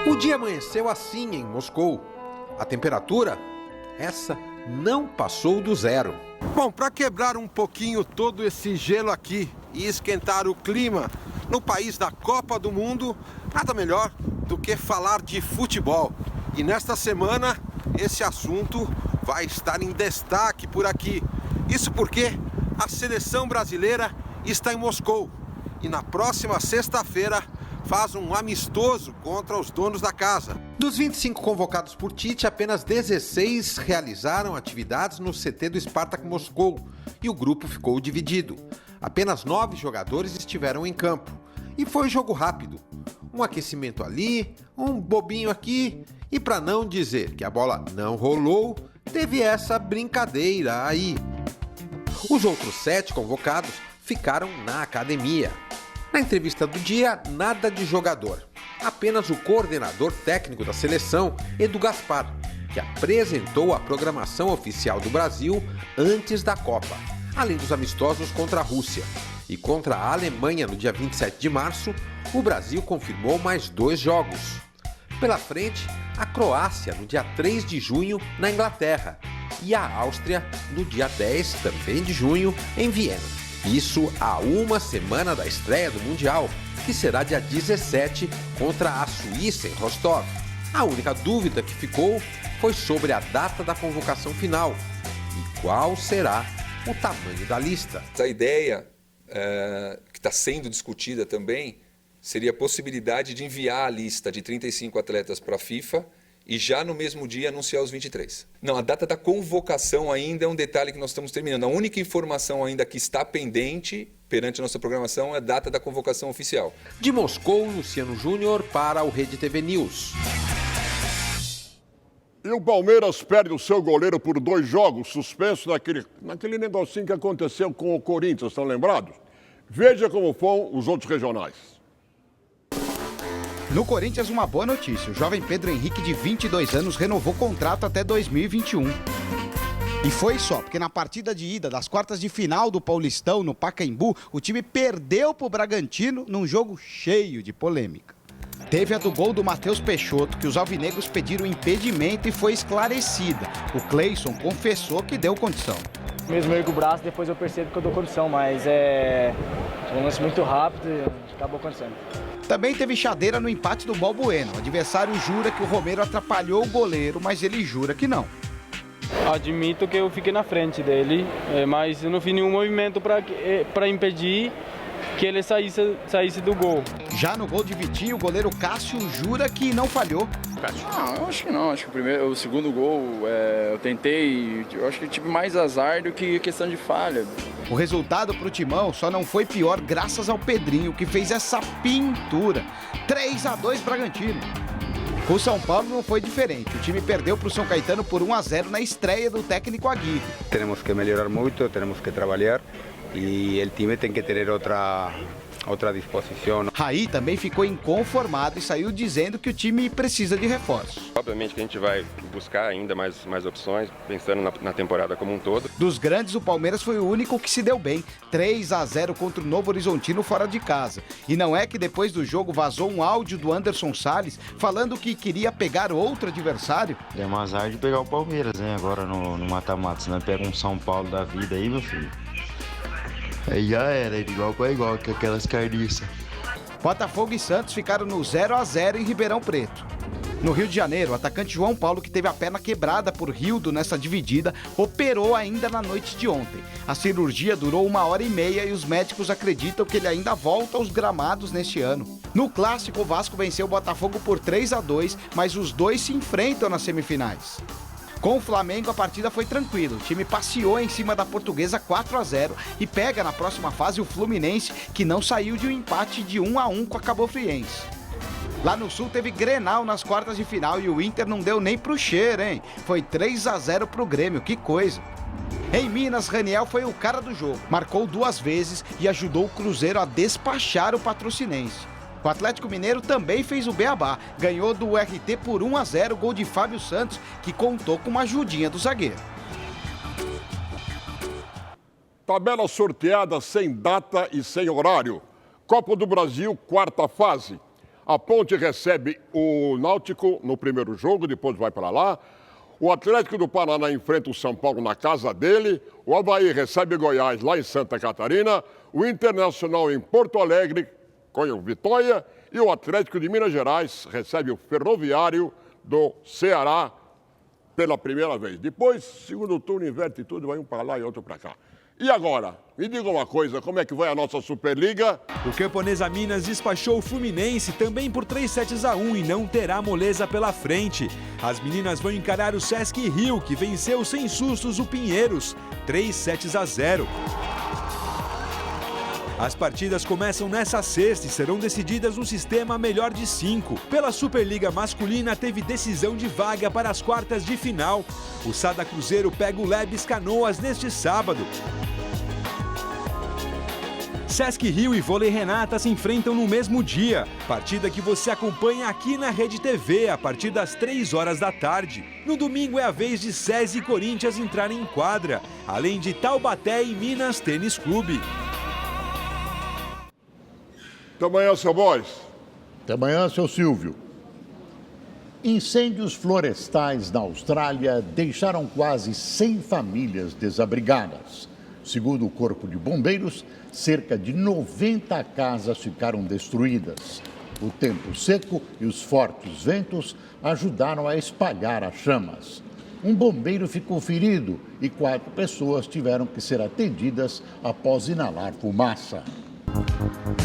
O dia amanheceu assim em Moscou. A temperatura, essa não passou do zero. Bom, para quebrar um pouquinho todo esse gelo aqui e esquentar o clima no país da Copa do Mundo, nada melhor do que falar de futebol. E nesta semana, esse assunto vai estar em destaque por aqui. Isso porque a seleção brasileira está em Moscou e na próxima sexta-feira faz um amistoso contra os donos da casa. Dos 25 convocados por Tite, apenas 16 realizaram atividades no CT do Spartak Moscou e o grupo ficou dividido. Apenas 9 jogadores estiveram em campo. E foi jogo rápido. Um aquecimento ali, um bobinho aqui. E para não dizer que a bola não rolou, teve essa brincadeira aí. Os outros 7 convocados ficaram na academia. Na entrevista do dia, nada de jogador. Apenas o coordenador técnico da seleção, Edu Gaspar, que apresentou a programação oficial do Brasil antes da Copa, além dos amistosos contra a Rússia. E contra a Alemanha, no dia 27 de março, o Brasil confirmou mais 2 jogos. Pela frente, a Croácia, no dia 3 de junho, na Inglaterra. E a Áustria, no dia 10, também de junho, em Viena. Isso a uma semana da estreia do Mundial, que será dia 17 contra a Suíça, em Rostov. A única dúvida que ficou foi sobre a data da convocação final e qual será o tamanho da lista. A ideia que está sendo discutida também seria a possibilidade de enviar a lista de 35 atletas para a FIFA e já no mesmo dia anunciar os 23. Não, a data da convocação ainda é um detalhe que nós estamos terminando. A única informação ainda que está pendente perante a nossa programação é a data da convocação oficial. De Moscou, Luciano Júnior para o Rede TV News. E o Palmeiras perde o seu goleiro por 2 jogos, suspenso naquele negocinho que aconteceu com o Corinthians, estão lembrados? Veja como foram os outros regionais. No Corinthians, uma boa notícia. O jovem Pedro Henrique, de 22 anos, renovou contrato até 2021. E foi só, porque na partida de ida das quartas de final do Paulistão, no Pacaembu, o time perdeu para o Bragantino num jogo cheio de polêmica. Teve a do gol do Matheus Peixoto, que os alvinegros pediram impedimento e foi esclarecida. O Cleison confessou que deu condição. Mesmo eu com o braço, depois eu percebo que eu dou condição, mas foi um lance muito rápido e acabou acontecendo. Também teve chadeira no empate do Balbuena. O adversário jura que o Romero atrapalhou o goleiro, mas ele jura que não. Admito que eu fiquei na frente dele, mas eu não fiz nenhum movimento para impedir que ele saísse do gol. Já no gol de Vitinho, o goleiro Cássio jura que não falhou. Eu acho que não. Acho que o segundo gol eu tentei. Eu acho que tive mais azar do que questão de falha. O resultado para o Timão só não foi pior graças ao Pedrinho, que fez essa pintura. 3-2 Bragantino. O São Paulo não foi diferente. O time perdeu para o São Caetano por 1-0 na estreia do técnico Aguirre. Temos que melhorar muito, temos que trabalhar e o time tem que ter outra disposição. Raí também ficou inconformado e saiu dizendo que o time precisa de reforços. Obviamente que a gente vai buscar ainda mais opções, pensando na temporada como um todo. Dos grandes, o Palmeiras foi o único que se deu bem. 3-0 contra o Novo Horizontino fora de casa. E não é que depois do jogo vazou um áudio do Anderson Salles falando que queria pegar outro adversário? Deu azar de pegar o Palmeiras, né? Agora no mata-mata. Senão pega um São Paulo da vida aí, meu filho. Aí já era, igual com igual, com aquelas carniças. Botafogo e Santos ficaram no 0-0 em Ribeirão Preto. No Rio de Janeiro, o atacante João Paulo, que teve a perna quebrada por Rildo nessa dividida, operou ainda na noite de ontem. A cirurgia durou 1h30 e os médicos acreditam que ele ainda volta aos gramados neste ano. No Clássico, o Vasco venceu o Botafogo por 3-2, mas os dois se enfrentam nas semifinais. Com o Flamengo, a partida foi tranquila. O time passeou em cima da Portuguesa 4-0 e pega na próxima fase o Fluminense, que não saiu de um empate de 1-1 com a Cabofriense. Lá no Sul teve Grenal nas quartas de final e o Inter não deu nem pro cheiro, hein? Foi 3-0 pro Grêmio, que coisa. Em Minas, Raniel foi o cara do jogo. Marcou 2 vezes e ajudou o Cruzeiro a despachar o Patrocinense. O Atlético Mineiro também fez o beabá, ganhou do RT por 1-0, gol de Fábio Santos, que contou com uma ajudinha do zagueiro. Tabela sorteada sem data e sem horário. Copa do Brasil, 4ª fase. A Ponte recebe o Náutico no primeiro jogo, depois vai para lá. O Atlético do Paraná enfrenta o São Paulo na casa dele. O Avaí recebe Goiás lá em Santa Catarina. O Internacional em Porto Alegre com o Vitória, e o Atlético de Minas Gerais recebe o Ferroviário do Ceará pela primeira vez. Depois, segundo turno, inverte tudo, vai um para lá e outro para cá. E agora, me diga uma coisa, como é que vai a nossa Superliga? O Camponesa Minas despachou o Fluminense também por 3-1 e não terá moleza pela frente. As meninas vão encarar o Sesc Rio, que venceu sem sustos o Pinheiros, 3-0. As partidas começam nessa sexta e serão decididas no sistema melhor de 5. Pela Superliga Masculina, teve decisão de vaga para as quartas de final. O Sada Cruzeiro pega o Lebes Canoas neste sábado. Sesc Rio e Vôlei Renata se enfrentam no mesmo dia. Partida que você acompanha aqui na Rede TV a partir das 3h da tarde. No domingo é a vez de SESI e Corinthians entrarem em quadra, além de Taubaté e Minas Tênis Clube. Até amanhã, seu Bois. Até amanhã, seu Silvio. Incêndios florestais na Austrália deixaram quase 100 famílias desabrigadas. Segundo o Corpo de Bombeiros, cerca de 90 casas ficaram destruídas. O tempo seco e os fortes ventos ajudaram a espalhar as chamas. Um bombeiro ficou ferido e 4 pessoas tiveram que ser atendidas após inalar fumaça.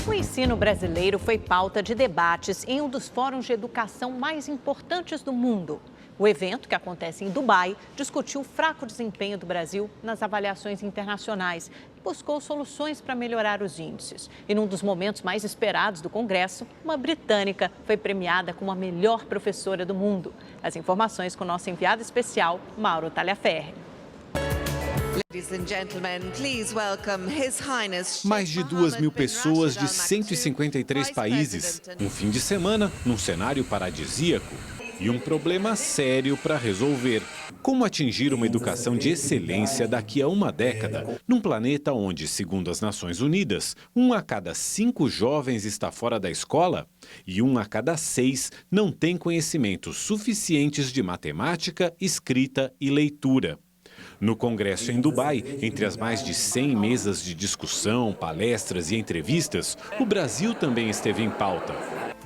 O ensino brasileiro foi pauta de debates em um dos fóruns de educação mais importantes do mundo. O evento, que acontece em Dubai, discutiu o fraco desempenho do Brasil nas avaliações internacionais e buscou soluções para melhorar os índices. E num dos momentos mais esperados do Congresso, uma britânica foi premiada como a melhor professora do mundo. As informações com o nosso enviado especial, Mauro Talhaferri. Mais de 2.000 pessoas de 153 países. Um fim de semana num cenário paradisíaco. E um problema sério para resolver. Como atingir uma educação de excelência daqui a uma década, num planeta onde, segundo as Nações Unidas, 1 a cada 5 jovens está fora da escola e 1 a cada 6 não tem conhecimentos suficientes de matemática, escrita e leitura. No Congresso em Dubai, entre as mais de 100 mesas de discussão, palestras e entrevistas, o Brasil também esteve em pauta.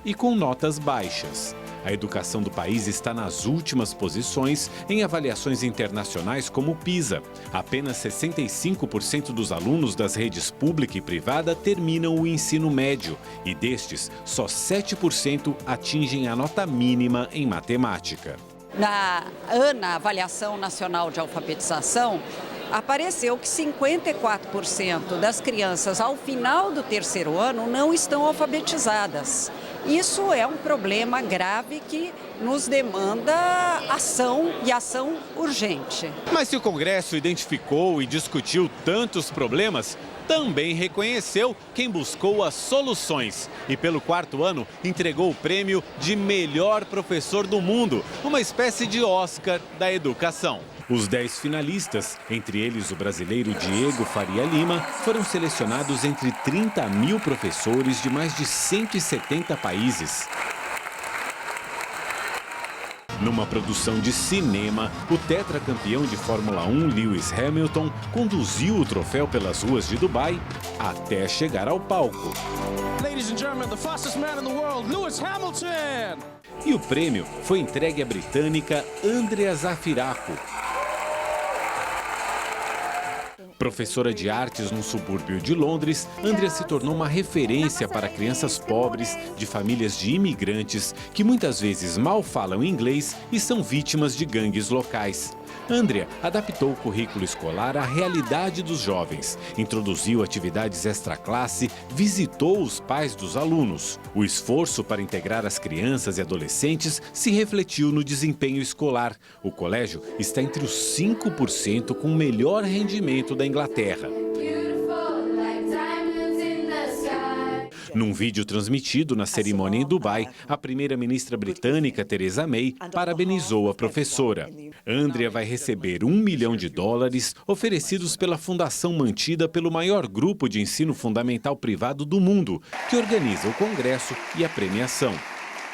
E com notas baixas. A educação do país está nas últimas posições em avaliações internacionais como o PISA. Apenas 65% dos alunos das redes pública e privada terminam o ensino médio e destes, só 7% atingem a nota mínima em matemática. Na ANA, Avaliação Nacional de Alfabetização, apareceu que 54% das crianças ao final do 3º ano não estão alfabetizadas. Isso é um problema grave que nos demanda ação e ação urgente. Mas se o Congresso identificou e discutiu tantos problemas, também reconheceu quem buscou as soluções e pelo 4º ano entregou o prêmio de melhor professor do mundo, uma espécie de Oscar da educação. Os 10 finalistas, entre eles o brasileiro Diego Faria Lima, foram selecionados entre 30.000 professores de mais de 170 países. Numa produção de cinema, o tetracampeão de Fórmula 1, Lewis Hamilton, conduziu o troféu pelas ruas de Dubai até chegar ao palco. Ladies and gentlemen, the fastest man in the world, Lewis Hamilton! E o prêmio foi entregue à britânica Andrea Zafiraco. Professora de artes num subúrbio de Londres, Andrea se tornou uma referência para crianças pobres de famílias de imigrantes que muitas vezes mal falam inglês e são vítimas de gangues locais. Andrea adaptou o currículo escolar à realidade dos jovens, introduziu atividades extraclasse, visitou os pais dos alunos. O esforço para integrar as crianças e adolescentes se refletiu no desempenho escolar. O colégio está entre os 5% com o melhor rendimento da Inglaterra. Num vídeo transmitido na cerimônia em Dubai, a primeira-ministra britânica Theresa May parabenizou a professora. Andrea vai receber $1 milhão oferecidos pela fundação mantida pelo maior grupo de ensino fundamental privado do mundo, que organiza o congresso e a premiação.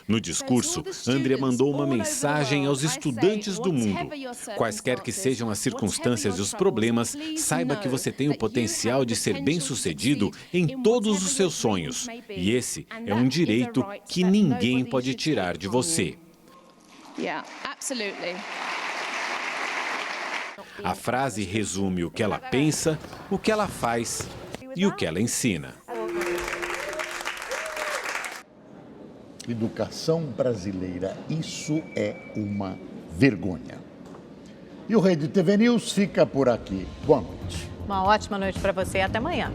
No discurso, Andrea mandou uma mensagem aos estudantes do mundo. Quaisquer que sejam as circunstâncias e os problemas, saiba que você tem o potencial de ser bem-sucedido em todos os seus sonhos. E esse é um direito que ninguém pode tirar de você. A frase resume o que ela pensa, o que ela faz e o que ela ensina. Educação brasileira, isso é uma vergonha. E o Rede TV News fica por aqui. Boa noite. Uma ótima noite para você e até amanhã.